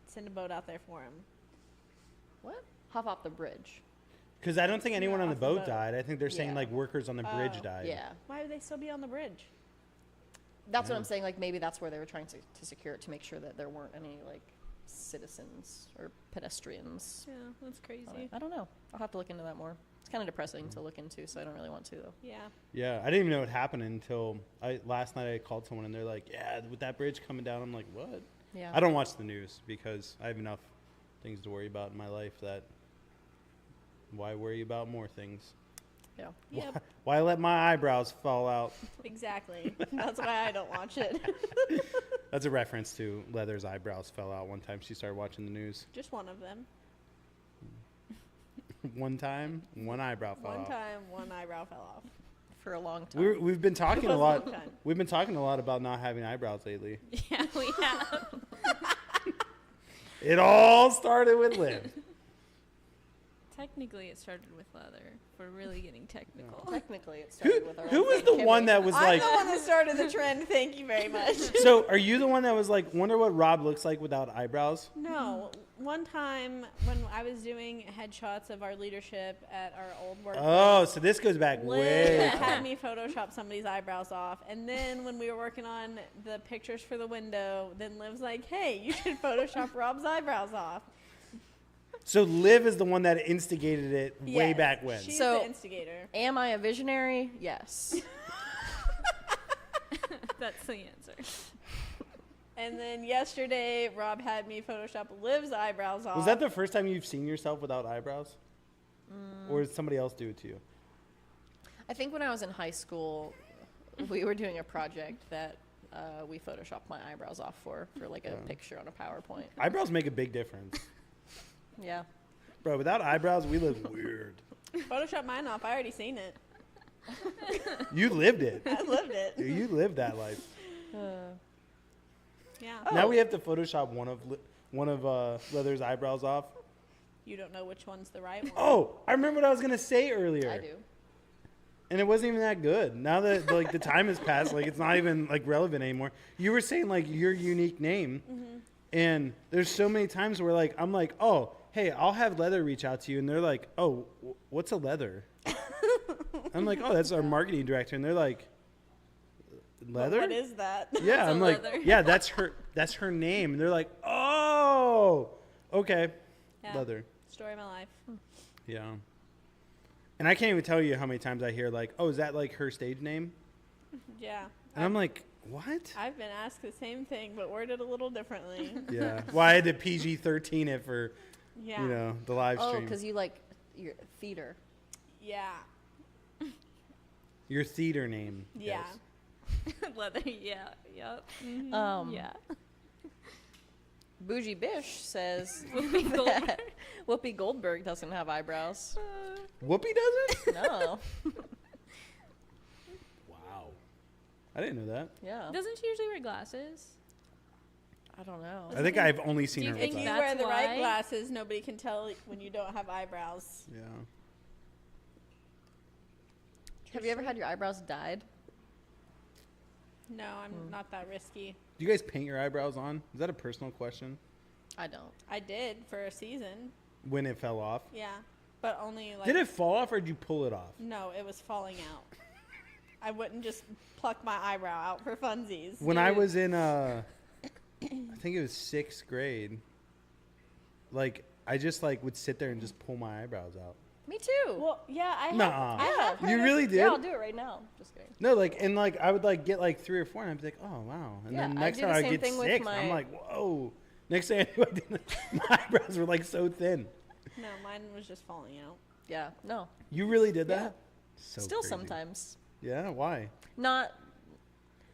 send a boat out there for him. What? Hop off the bridge. Because I don't think anyone Yeah, on the off the boat boat. died. I think they're saying Yeah. like workers on the bridge Oh. died. Yeah. Why would they still be on the bridge? That's what Yeah. I'm saying. Like maybe that's where they were trying to secure it to make sure that there weren't any like citizens or pedestrians. Yeah, that's on crazy. it. I don't know. I'll have to look into that more. It's kind of depressing to look into, so I don't really want to though. Yeah. Yeah, I didn't even know it happened until last night I called someone and they're like, yeah, with that bridge coming down, I'm like, what? Yeah. I don't watch the news because I have enough things to worry about in my life that why worry about more things? Yeah. Yep. Why let my eyebrows fall out? Exactly. That's why I don't watch it. That's a reference to Leather's eyebrows fell out one time she started watching the news. Just one of them. One time, one eyebrow fell One out. time, one eyebrow fell off. For a long time. We've been talking a It was lot. one time. We've been talking a lot about not having eyebrows lately. Yeah, we have. It all started with Liv. Technically, it started with leather. We're really getting technical. Technically, it started with our Who own was the thing. one that was I'm like? the one that started the trend. Thank you very much. So, are you the one that was like, wonder what Rob looks like without eyebrows? No, one time when I was doing headshots of our leadership at our old work. Oh, so this goes back Liz way. had me Photoshop somebody's eyebrows off, and then when we were working on the pictures for the window, then Liv's like, "Hey, you should Photoshop Rob's eyebrows off." So Liv is the one that instigated it way Yes, back when. She's So- the instigator. Am I a visionary? Yes. That's the answer. And then yesterday, Rob had me Photoshop Liv's eyebrows off. Was that the first time you've seen yourself without eyebrows? Or did somebody else do it to you? I think when I was in high school, we were doing a project that we photoshopped my eyebrows off for like a picture on a PowerPoint. Eyebrows make a big difference. Yeah. Bro, without eyebrows, we look weird. Photoshop mine off? I already seen it. You lived it. I lived it. You lived that life. Yeah. Now we have to Photoshop one of Leather's eyebrows off. You don't know which one's the right one. Oh, I remember what I was gonna say earlier. I do. And it wasn't even that good. Now that like the time has passed, like it's not even like relevant anymore. You were saying like your unique name, and there's so many times where like I'm like, oh, hey, I'll have Leather reach out to you, and they're like, oh, what's a Leather? I'm like, oh, that's our marketing director, and they're like, Leather? What is that? Yeah, a I'm like, Leather. yeah, that's her name, and they're like, oh, okay, Yeah. Leather. Story of my life. Yeah. And I can't even tell you how many times I hear like, oh, is that like her stage name? Yeah. And I'm like, what? I've been asked the same thing, but worded a little differently. Yeah. Well, I had to PG-13 it for, Yeah. you know, the live Oh, stream. because you like your theater. Yeah. Your theater name. Yeah. Yes. Leather, yeah, yep. Yeah. Bougie Bish says Whoopi that Whoopi Goldberg doesn't have eyebrows. Whoopi doesn't? No. Wow. I didn't know that. Yeah. Doesn't she usually wear glasses? I don't know. I think I've only seen Do you her If with you that. wear That's the right why? glasses, nobody can tell when you don't have eyebrows. Yeah. Have you ever had your eyebrows dyed? No, I'm not that risky. Do you guys paint your eyebrows on? Is that a personal question? I don't. I did for a season. When it fell off? Yeah. But only like. Did it fall off or did you pull it off? No, it was falling out. I wouldn't just pluck my eyebrow out for funsies. When I was in, I think it was 6th grade, like, I just, like, would sit there and just pull my eyebrows out. Me too. Well, yeah, I have. Nuh-uh. I have heard You of- really did? Yeah, I'll do it right now. Just kidding. No, like, and, like, I would, like, get, like, 3 or 4, and I'd be like, oh, wow. And Yeah, then I next do time the I'd same get thing with 6, and I'm my- like, whoa. Next thing I knew, my eyebrows were, like, so thin. No, mine was just falling out. Yeah. No. You really did that? Yeah. So Still crazy. sometimes. Yeah, why? Not.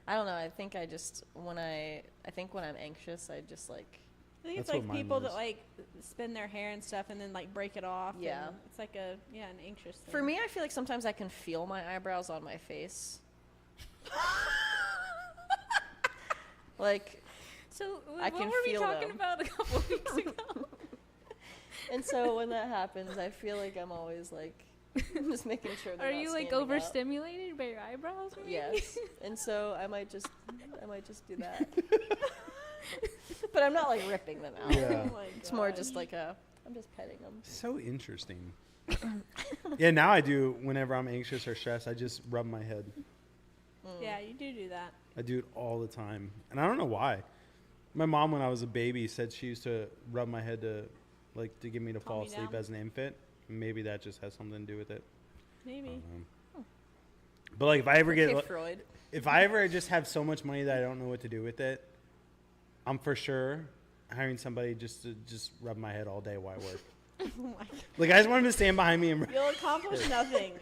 I don't know. I think I just when I'm anxious, I just like. I think it's That's what like mine people that was. like spin their hair and stuff and then like break it off. Yeah. and it's like an anxious thing. For me, I feel like sometimes I can feel my eyebrows on my face. Like, So I what can were we feel talking them. about a couple of weeks ago? and so when that happens, I feel like I'm always like, just making sure. They're Are not you like standing up. overstimulated by your eyebrows? Maybe? Yes, and so I might just do that. But I'm not like ripping them out. Yeah. Oh my It's more gosh. just like I'm just petting them. So interesting. Yeah, now I do, whenever I'm anxious or stressed, I just rub my head. Yeah, you do that. I do it all the time. And I don't know why. My mom, when I was a baby, said she used to rub my head to get me to Calm fall you asleep down? as an infant. Maybe that just has something to do with it. I Maybe. don't know. But like, if I ever Okay, get, Freud. if I ever just have so much money that I don't know what to do with it, I'm for sure hiring somebody just to rub my head all day while I work. Oh my God. Like, I just want him to stand behind me and. You'll accomplish nothing.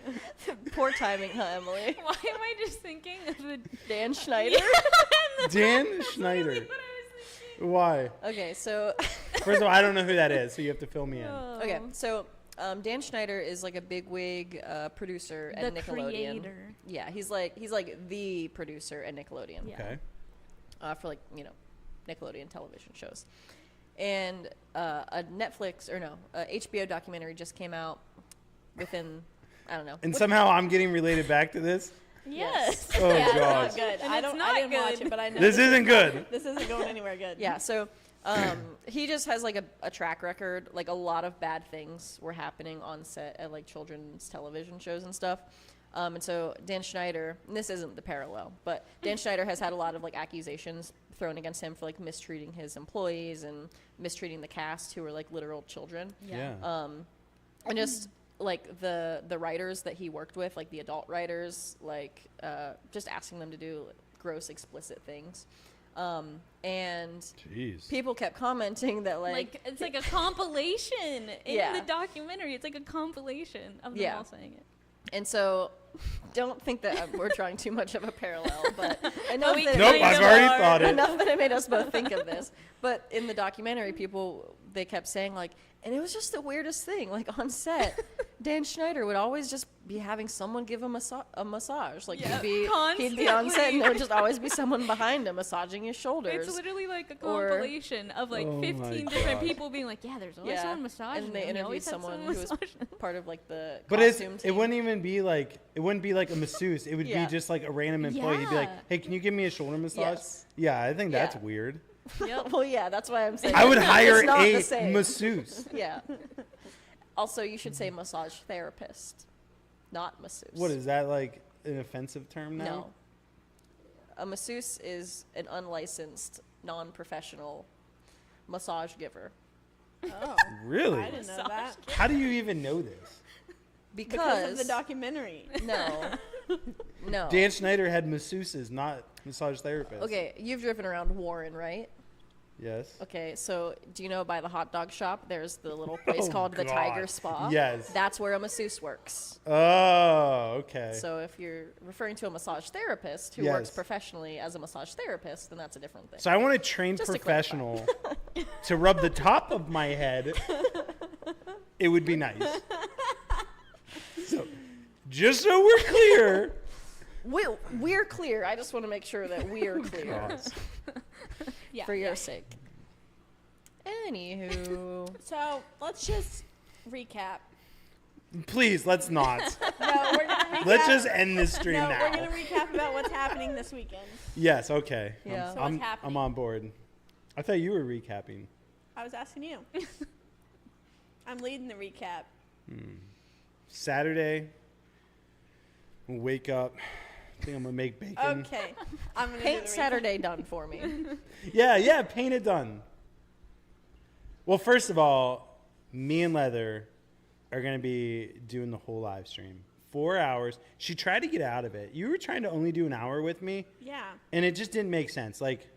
Poor timing, huh, Emily? Why am I just thinking of the Dan Schneider. Dan Schneider. Why? Okay, so First of all, I don't know who that is, so you have to fill me in. okay, so Dan Schneider is like a bigwig producer at the Nickelodeon. creator. Yeah, he's like the producer at Nickelodeon. Yeah. Okay. For like Nickelodeon television shows. And a HBO documentary just came out within, I don't know. And What- somehow I'm getting related back to this. Yes. Oh, yeah, it's gosh. not good. And I it's don't. not I didn't watch good. it, but I know This isn't good. This isn't going anywhere good. Yeah, so he just has like a track record. Like a lot of bad things were happening on set at like children's television shows and stuff. And so Dan Schneider, and this isn't the parallel, but Dan Schneider has had a lot of like accusations thrown against him for like mistreating his employees and mistreating the cast who were like literal children. Yeah. And just like the writers that he worked with, like the adult writers, like just asking them to do gross, explicit things. And Jeez. people kept commenting that Like it's like a compilation in Yeah. the documentary. It's like a compilation of them Yeah. all saying it. and so don't think that we're drawing too much of a parallel, but enough we that Nope, kind I've of already are. thought it. enough that it made us both think of this. But in the documentary, they kept saying like, and it was just the weirdest thing. Like on set, Dan Schneider would always just be having someone give him a massage. Like Yeah. he'd be on set, and there would Constantly. just always be someone behind him massaging his shoulders. It's literally like a Or- compilation of like Oh my 15 different gosh. people being like, yeah, there's always Yeah. someone massaging And they me. He interviewed always had someone someone who was massaging me." part of like the But costume it team. wouldn't even be like a masseuse. It would Yeah. be just like a random employee. He'd be like, Yeah. "Hey, can you give me a shoulder massage?" Yes. Yeah, I think that's Yeah. weird. Yep. Well, yeah, that's why I'm saying I would it's hire not the a same. masseuse. Yeah. Also, you should say massage therapist, not masseuse. What is that, like an offensive term now? No. A masseuse is an unlicensed, non-professional massage giver. Oh, Really? I didn't know that. How do you even know this? Because of the documentary. No. No. Dan Schneider had masseuses, not massage therapists. Okay, you've driven around Warren, right? Yes. Okay, so do you know by the hot dog shop, there's the little place Oh, called the Tiger God. Spa? Yes. That's where a masseuse works. Oh, okay. So if you're referring to a massage therapist who Yes. works professionally as a massage therapist, then that's a different thing. So I want a trained Just to professional to rub the top of my head. It would be nice. So, just so we're clear. We're clear. I just want to make sure that we're clear Yeah. for your sake. Anywho. So let's just recap. Please, let's not. No, we're gonna recap. Let's just end this stream No, now. we're gonna recap about what's happening this weekend. Yes, okay. Yeah. So I'm, what's happening? I'm on board. I thought you were recapping. I was asking you. I'm leading the recap. Saturday, we'll wake up. I think I'm going to make bacon. Okay, I'm gonna do Paint the recap. Saturday done for me. Yeah, paint it done. Well, first of all, me and Leather are going to be doing the whole live stream. 4 hours. She tried to get out of it. You were trying to only do an hour with me, Yeah. and it just didn't make sense. Like,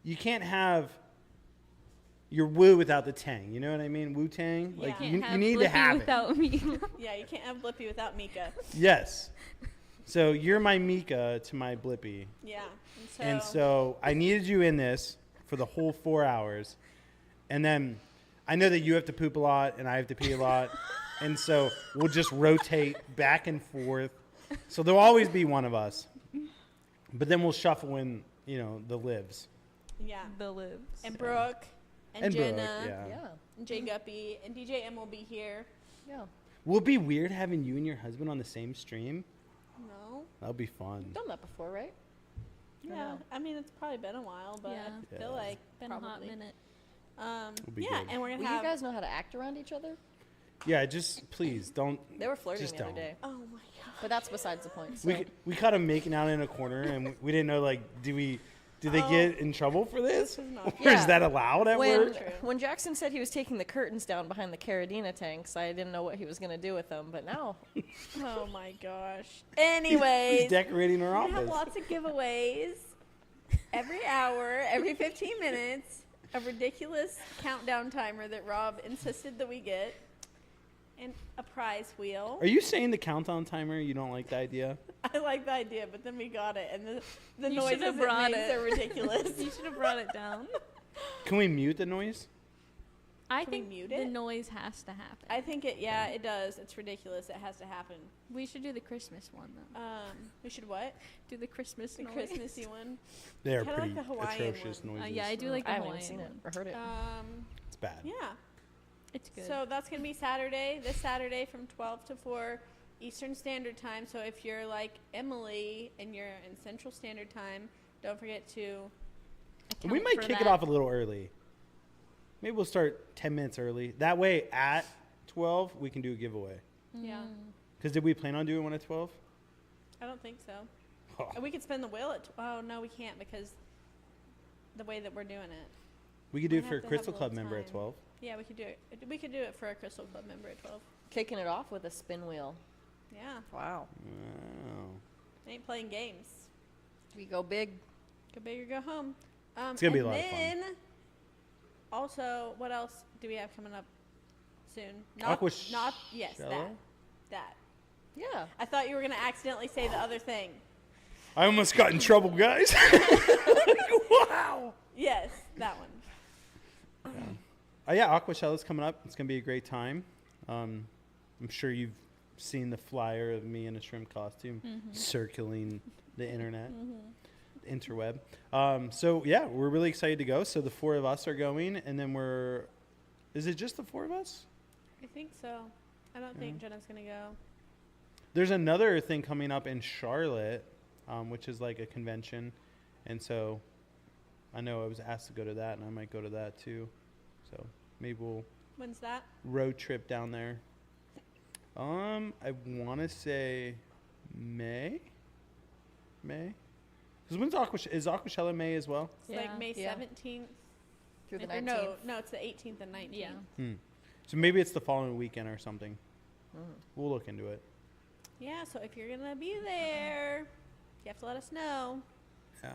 you can't have your woo without the tang. You know what I mean? Wu tang. Yeah. Like, Can't you Have need to Blippi have it. without me. Yeah, you can't have Blippi without Mika. Yes. So you're my Mika to my Blippi. Yeah. And so I needed you in this for the whole 4 hours. And then I know that you have to poop a lot and I have to pee a lot. And so we'll just rotate back and forth. So there'll always be one of us. But then we'll shuffle in, the lives. Yeah. The lives. And Brooke and, And Brooke, Jenna yeah. Yeah. and Jay Guppy and DJ M will be here. Yeah. Will it be weird having you and your husband on the same stream? No. That'll be fun. Done that before, right? Yeah. No. I mean, it's probably been a while, but Yeah. I feel Yeah. like Been probably. a hot minute. It'll be Yeah, good. and we're gonna Will have. you guys know how to act around each other? Yeah, just please don't. They were flirting Just the other don't. day. Oh my god. But that's besides the point. So. We caught them making out in a corner, and we didn't know, like, did they Oh. get in trouble for this? This is not. Or Yeah. is that allowed at when, work? True. when Jackson said he was taking the curtains down behind the Carradina tanks, I didn't know what he was going to do with them. But now, Oh my gosh. He's Anyways, decorating our we have office. lots of giveaways every hour, every 15 minutes. A ridiculous countdown timer that Rob insisted that we get, and a prize wheel. Are you saying the countdown timer? You don't like the idea? I like the idea, but then we got it, and the You noises should've it brought makes it. are ridiculous. You should have brought it down. Can we mute the noise? I Can we think mute the it? noise has to happen. I think it does. It's ridiculous. It has to happen. We should do the Christmas one though. We should what? Do the Christmas The noise. Christmassy one. They are Kinda like pretty the Hawaiian atrocious one. noises. Yeah, I do like the I haven't Hawaiian even seen it one. or heard it. It's bad. Yeah. It's good. So that's gonna be Saturday. This Saturday from 12 to 4. Eastern Standard Time. So if you're like Emily and you're in Central Standard Time, don't forget to. We Account might for kick that. it off a little early. Maybe we'll start 10 minutes early. That way, at 12, we can do a giveaway. Yeah. Because did we plan on doing one at 12? I don't think so. Oh. And we could spin the wheel at. Oh no, we can't because the way that we're doing it. We could do We it for have a to have Crystal a Club little member at time. 12. Yeah, we could do it. We could do it for a Crystal Club member at 12. Kicking it off with a spin wheel. Yeah, Wow. Wow. ain't playing games. We go big. Go big or go home. It's gonna be a and lot of fun. then, also, what else do we have coming up soon? Not yes, Aquashella? that. Yeah. I thought you were gonna accidentally say the other thing. I almost got in trouble, guys. Wow. Yes, that one. Yeah, Aquashella's coming up. It's going to be a great time. I'm sure you've seen the flyer of me in a shrimp costume circling the internet, interweb. So, yeah, we're really excited to go. So the 4 of us are going, and then is it just the 4 of us? I think so. I don't think Jenna's gonna go. There's another thing coming up in Charlotte, which is like a convention. And so I know I was asked to go to that, and I might go to that too. So maybe we'll When's that? road trip down there. I want to say May. Because when's is Aquashella May as well? It's like May Yeah. 17th. Through the Or 19th. no, it's the 18th and 19th. Yeah. So maybe it's the following weekend or something. Mhm. We'll look into it. Yeah, so if you're gonna be there, you have to let us know. Yeah.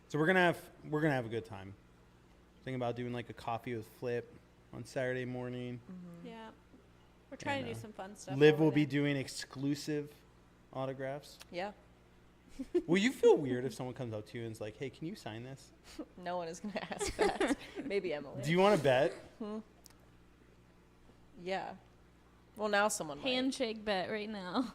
So we're gonna have a good time. Thinking about doing like a coffee with Flip on Saturday morning. Yeah. We're trying to And, do some fun stuff. Liv over will be there. doing exclusive autographs. Yeah. Will you feel weird if someone comes up to you and is like, "Hey, can you sign this?" No one is going to ask that. Maybe Emily. Do you want to bet? Yeah. Well, now someone might. Handshake bet right now.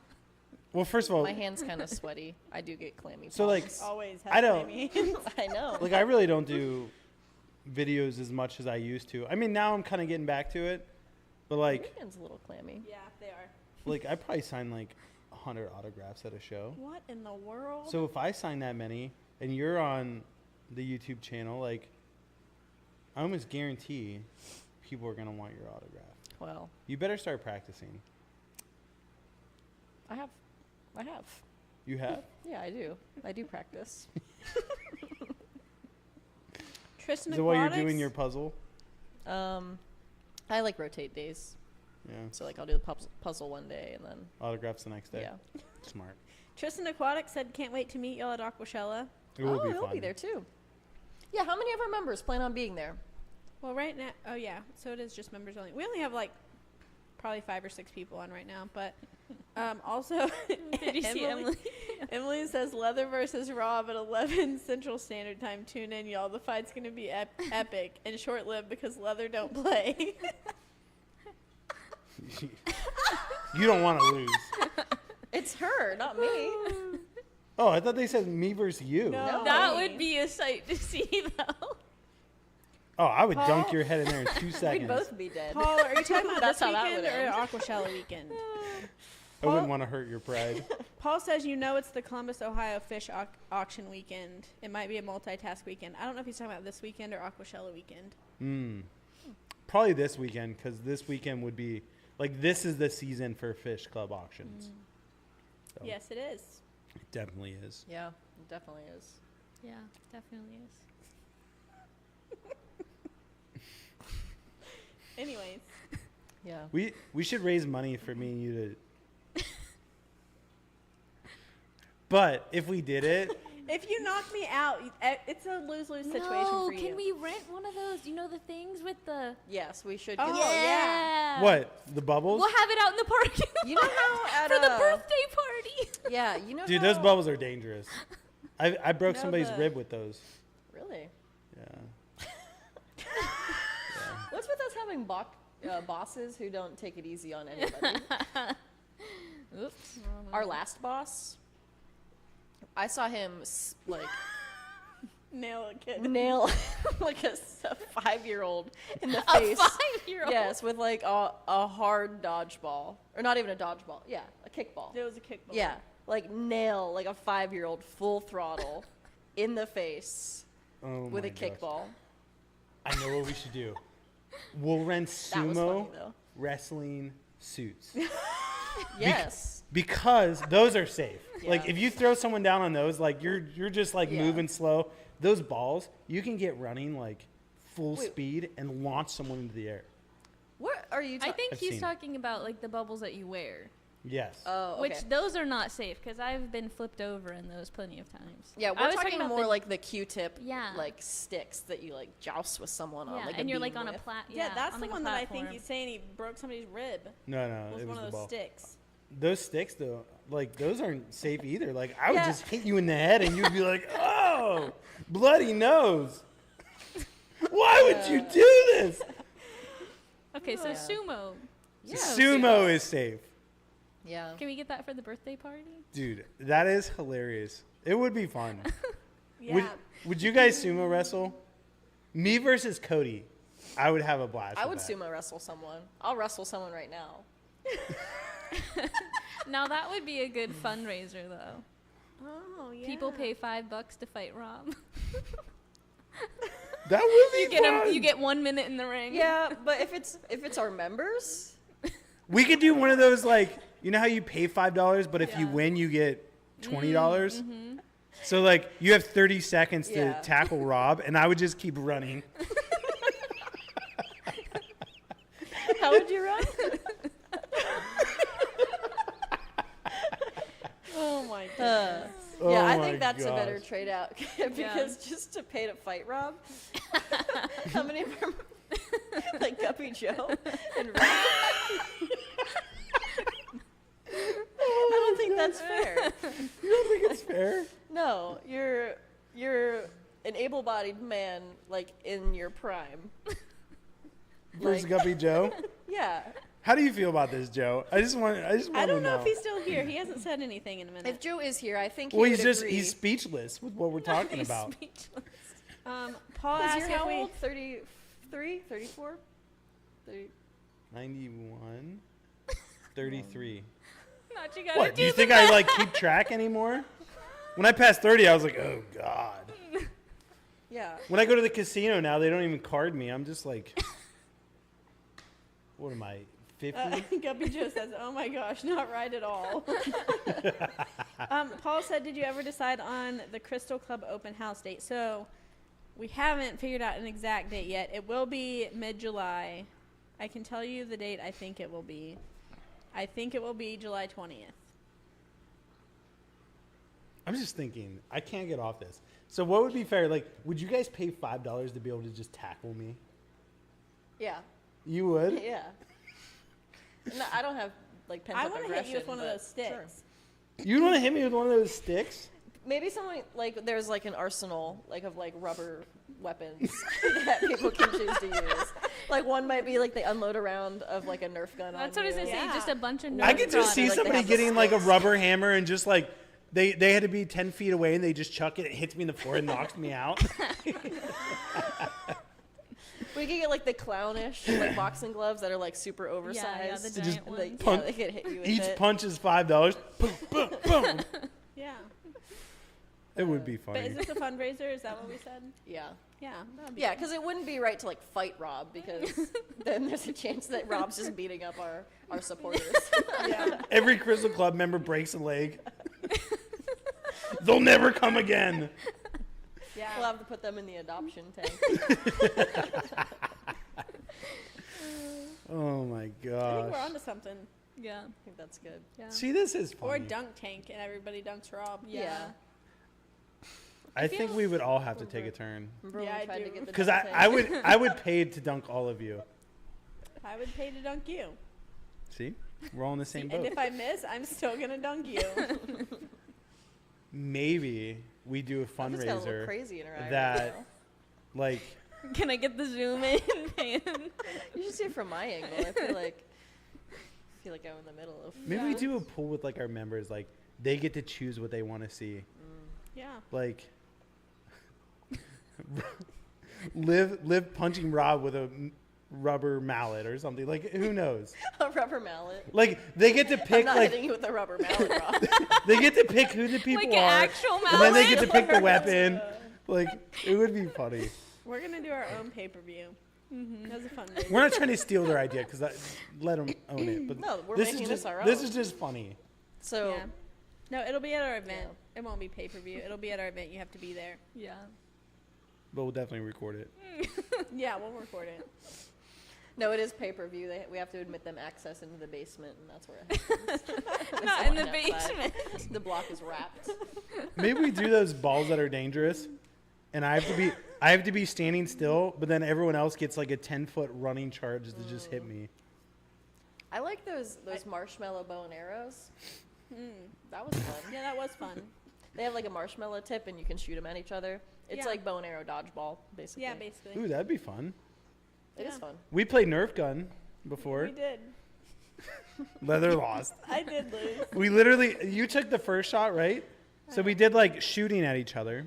Well, first of all, My hand's kind of sweaty. I do get clammy. So, like, palms. Always I have don't- clammy. I know. like I really don't do videos as much as I used to. I mean, now I'm kind of getting back to it, but My like hand's a little clammy. Yeah, they are. I probably sign like 100 autographs at a show. What in the world? So if I sign that many and you're on the YouTube channel, like I almost guarantee people are gonna want your autograph. Well, You better start practicing. I have. You have? Yeah, I do. I do practice. Tristan Is it while you're Aquatics? doing your puzzle? I like rotate days. Yeah. So like I'll do the puzzle one day and then Autographs the next day. yeah. Smart. Tristan Aquatics said, "Can't wait to meet y'all at Aquashella." It will be he'll fun. be there too. Yeah, how many of our members plan on being there? Well, right now, oh yeah, so it is just members only. We only have like probably 5 or 6 people on right now, but also Did you see Emily? Emily says Leather versus Rob at 11 Central Standard Time. Tune in, y'all. The fight's gonna be epic and short-lived because Leather don't play. You don't want to lose. It's her, not me. Oh, I thought they said me versus you. No. That would be a sight to see, though. Oh, I would dunk Paul? your head in there in 2 We'd seconds. both be dead. Paul, are you talking about That's this how that weekend would or end. Aquashella weekend? I wouldn't want to hurt your pride. Paul says it's the Columbus, Ohio fish auction weekend. It might be a multitask weekend. I don't know if he's talking about this weekend or Aquashella weekend. Probably this weekend, because this weekend would be like this is the season for fish club auctions. So Yes, it is. it definitely is. Yeah, it definitely is. Yeah, definitely is. Anyways, Yeah. We should raise money for me and you to. But if we did it, if you knock me out, it's a lose-lose situation No, for you. can we rent one of those? You know the things with the. Yes, we should. Oh, get yeah. what the bubbles? We'll have it out in the parking lot You know how at for the a- birthday party. Yeah, you know. Dude, how, those bubbles are dangerous. I broke No, somebody's the- rib with those. Really? Yeah. What's with us having bosses who don't take it easy on anybody? Oops. Our last boss, I saw him Nail a kid. nail like a 5-year-old in the A face. 5-year-old. Yes, with like a hard dodgeball, or not even a dodgeball. Yeah, a Kickball. It was a kickball. Yeah, like nail like a 5-year-old full throttle in the face Oh with my a gosh. kickball. I know what we should do. We'll rent That was sumo funny though. wrestling suits. Yes. Because those are safe. Like Yeah. if you throw someone down on those, like you're just like Yeah. moving slow. Those balls, you can get running like full Wait. speed and launch someone into the air. What are you I talking? think I've he's seen it. talking about like the bubbles that you wear, Yes. Oh, okay. which those are not safe because I've been flipped over in those plenty of times. Yeah, I we're was talking about more the- like the Q-tip, Yeah. like sticks that you like joust with someone on, Yeah, like a and you're beam like on a with. Yeah, that's on, the like, a one that I think platform. he's saying he broke somebody's rib. no, Was it one was of the those ball. sticks. Those sticks though, like those aren't safe either. Like I would Yeah. just hit you in the head and you'd be like, "Oh, bloody nose! Why would you do this?" Okay, so Yeah. sumo. Yeah, Sumo is safe, Yeah. Can we get that for the birthday party? dude. That is hilarious. It would be fun. Yeah. Would you guys sumo wrestle? Me versus Cody. I would have a blast. I with would that. sumo wrestle someone. I'll wrestle someone right now. Now that would be a good fundraiser though. Oh, yeah. People pay $5 to fight Rob. That would be you get fun. you get 1 minute in the ring. Yeah, but if it's our members, We could do one of those like you know how you pay $5, but if you Yeah. win you get $20. So like you have 30 seconds to Yeah. tackle Rob, and I would just keep running. how would you run? Oh my goodness. Oh Yeah, I my think that's a better gosh. trade out because just to pay to fight Rob, how many of our like Guppy Joe and Rob? I don't think that's fair. You don't think it's fair? No, you're an able-bodied man like in your prime. Versus Like- Guppy Joe. Yeah. How do you feel about this, Joe? I just want I to don't know if he's still here. He hasn't said anything in a If minute. Joe is here, I think he Well, would he's agree. he's speechless with what we're talking He's about. speechless. Paul Because asked you're if how we. old? 33? 34? 30. 91, 33. Not you gotta What? Do you the think I like keep track anymore? When I passed 30, I was like, oh god. Yeah. When I go to the casino now, they don't even card me. I'm just like, what am I, 50? Guppy Joe says, "Oh my gosh, not right at all." Paul said, "Did you ever decide on the Crystal Club open house date?" So we haven't figured out an exact date yet. It will be mid-July. I can tell you the date I think it will be. I think it will be July 20th. I'm just thinking, I can't get off this. So what would be fair? Like, would you guys pay $5 to be able to just tackle me? Yeah. You would? Yeah. No, I don't have like pent I up want to aggression. hit you with one of but those sticks. sure. You'd want to hit me with one of those sticks? Maybe someone like there's like an arsenal like of like rubber weapons that people can choose to use. Like one might be like they unload a round of like a Nerf gun. That's on what I was you. gonna say. Yeah. Just a bunch of. I Nerf could just see like, they somebody have the getting like a sticks. rubber hammer and just like, they had to be 10 feet away and they just chuck it, it hits me in the forehead and knocks me out. We could get like the clownish like boxing gloves that are like super oversized. the It just giant And they, ones. Punch- they could hit you with Each it. punch is $5. Boom, boom, boom. Yeah. It would be But funny. is this a fundraiser? Is that what we said? Yeah. Yeah. That'd be Yeah, good. because it wouldn't be right to like fight Rob because then there's a chance that Rob's just beating up our supporters. Yeah. Every Crystal Club member breaks a leg. They'll never come again. Yeah. We'll have to put them in the adoption tank. Oh my I think gosh. we're onto something. Yeah. I think that's good. Yeah. See, this is Or funny. dunk tank and everybody dunks Rob. Yeah. I think we would all have to take a turn. Remember Yeah, when I we tried to do. get the Because dunk I tank? would I would pay to dunk all of you. I would pay to dunk you. See, we're all in the same And boat. if I miss, I'm still gonna dunk you. Maybe we do a That just got a little fundraiser crazy in her eye that, right now. like, Can I get the zoom in? Man? You should see it from my angle. I feel like I'm in the middle of. maybe we Yeah. do a pool with like our members. Like, they get to choose what they want to see. Yeah. Like, live punching Rob with a rubber mallet or something. Like, who knows? A rubber mallet. Like, they get to I'm pick, not like, hitting you with a rubber mallet, Rob. they get to pick who the people Like an are. actual And then they mallet? get to pick the weapon. Like, it would be funny. We're gonna do our own pay-per-view. That was a fun movie. We're not trying to steal their idea because let them own it. But No, we're this making is this just, our This own. is just funny. So, Yeah. No, it'll be at our event. Yeah. It won't be pay-per-view. It'll be at our event. You have to be there. Yeah. But we'll definitely record it. Yeah, we'll record it. no, it is pay-per-view. We have to admit them access into the basement, and that's where it happens. Not in the basement. The block is wrapped. Maybe we do those balls that are dangerous, and I have to be standing still, but then everyone else gets like a 10-foot running charge to just hit me. I like those marshmallow bow and arrows. That was fun. Yeah, that was fun. They have like a marshmallow tip, and you can shoot them at each other. It's Yeah. like bow and arrow dodgeball, basically. Yeah, basically. Ooh, that'd be fun. It is Yeah. fun. We played Nerf gun before. We did. Leather lost. I did lose. We literally, you took the first shot, right? So we did like shooting at each other,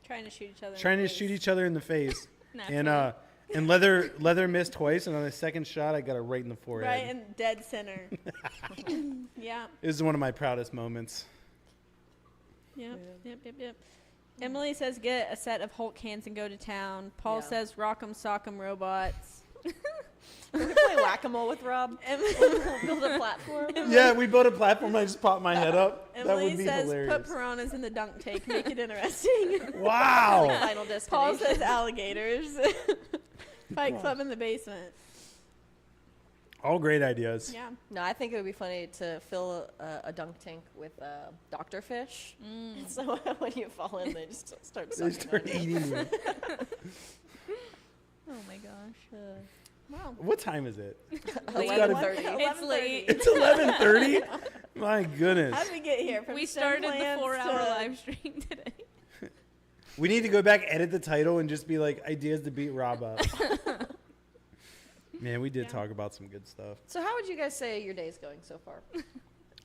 Trying to shoot each other. trying to shoot each other in the face, Naturally. and leather missed twice, and on the second shot, I got it right in the forehead. Right in dead center. Yeah. It was one of my proudest moments. Yep. Yep. Emily says get a set of Hulk hands and go to town. Paul Yeah. says rock'em sock'em robots. Can we play whack-a-mole with Rob? Build a platform? Yeah, we built a platform. I just popped my head up. That Emily would be says hilarious. put piranhas in the dunk tank. Make it interesting. Wow. Final destination. Paul says alligators. Fight club in the basement. All great ideas. Yeah. No, I think it would be funny to fill a dunk tank with doctor fish. So when you fall in, they just start They sucking start on you. eating you. Oh my gosh. Wow. What time is it? Late gotta- 11:30. It's late. It's 11:30. My goodness. How did we get here? From We STEM started the plants 4-hour to- live stream today. We need to go back, edit the title, and just be like ideas to beat Rob up. Man, we did Yeah. talk about some good stuff. So how would you guys say your day's going so far?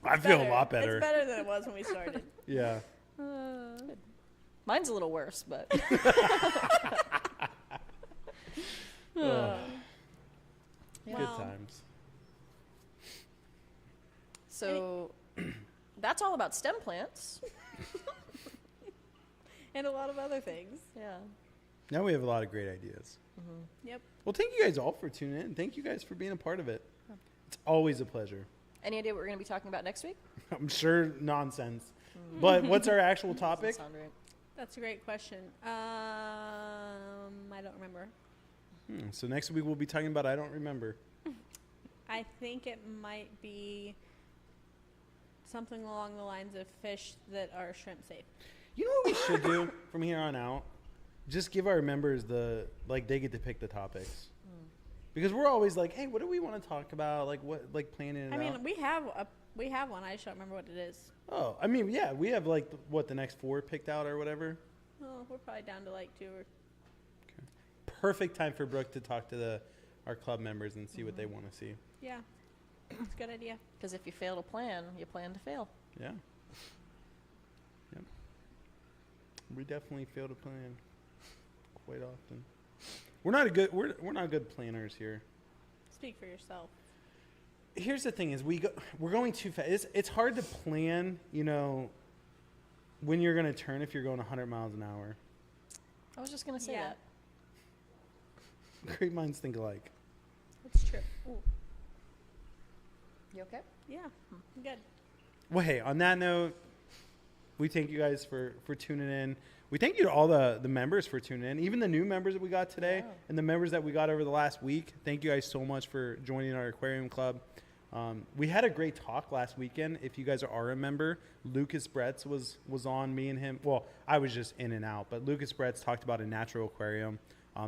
I feel a lot better. It's better than it was when we started. Yeah. Mine's a little worse, but Ugh. Yeah. Good Wow. times. so that's all about stem plants. And a lot of other things. Yeah. Now we have a lot of great ideas. Yep. Well, thank you guys all for tuning in. Thank you guys for being a part of it. It's always a pleasure. Any idea what we're going to be talking about next week? I'm sure nonsense. But what's our actual Doesn't topic? sound right. That's a great question. I don't remember. So next week we'll be talking about I don't remember. I think it might be something along the lines of fish that are shrimp safe. You know what we should do from here on out? Just give our members they get to pick the topics. Because we're always like, hey, what do we want to talk about? Like what, like planning it I mean, out. we have one. I just don't remember what it is. Oh, I mean, yeah, we have like the next 4 picked out or whatever. Oh, we're probably down to like 2 or. Perfect time for Brooke to talk to our club members and see what they want to see. Yeah, it's a good idea. Because if you fail to plan, you plan to fail. Yeah. Yep. We definitely fail to plan quite often. We're not good planners here. Speak for yourself. Here's the thing: is we're going too fast. It's hard to plan, when you're going to turn if you're going 100 miles an hour. I was just going to say Yeah. that. Great minds think alike. It's true. Ooh, You okay? yeah, I'm good. Well, hey, on that note, we thank you guys for tuning in. We thank you to all the members for tuning in, even the new members that we got today Yeah. and the members that we got over the last week. Thank you guys so much for joining our aquarium club. We had a great talk last weekend. If you guys are a member, Lucas Bretz was on, me and him. Well, I was just in and out, but Lucas Bretz talked about a natural aquarium.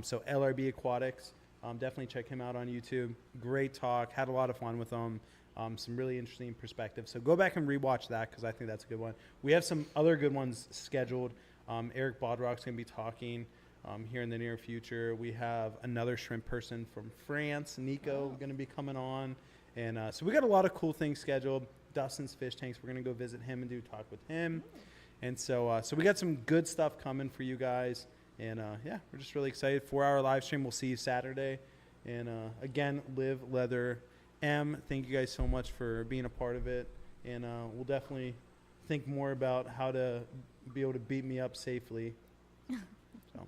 So LRB Aquatics, definitely check him out on YouTube. Great talk. Had a lot of fun with him. Some really interesting perspectives. So go back and rewatch that because I think that's a good one. We have some other good ones scheduled. Eric Bodrock's going to be talking here in the near future. We have another shrimp person from France, Nico, going to be coming on. And so we got a lot of cool things scheduled. Dustin's Fish Tanks, we're going to go visit him and do talk with him. And so we got some good stuff coming for you guys. And yeah, we're just really excited. 4-hour live stream. We'll see you Saturday. And again, Live Leather M, thank you guys so much for being a part of it. And we'll definitely think more about how to be able to beat me up safely. So,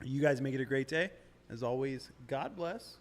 you guys make it a great day. As always, God bless.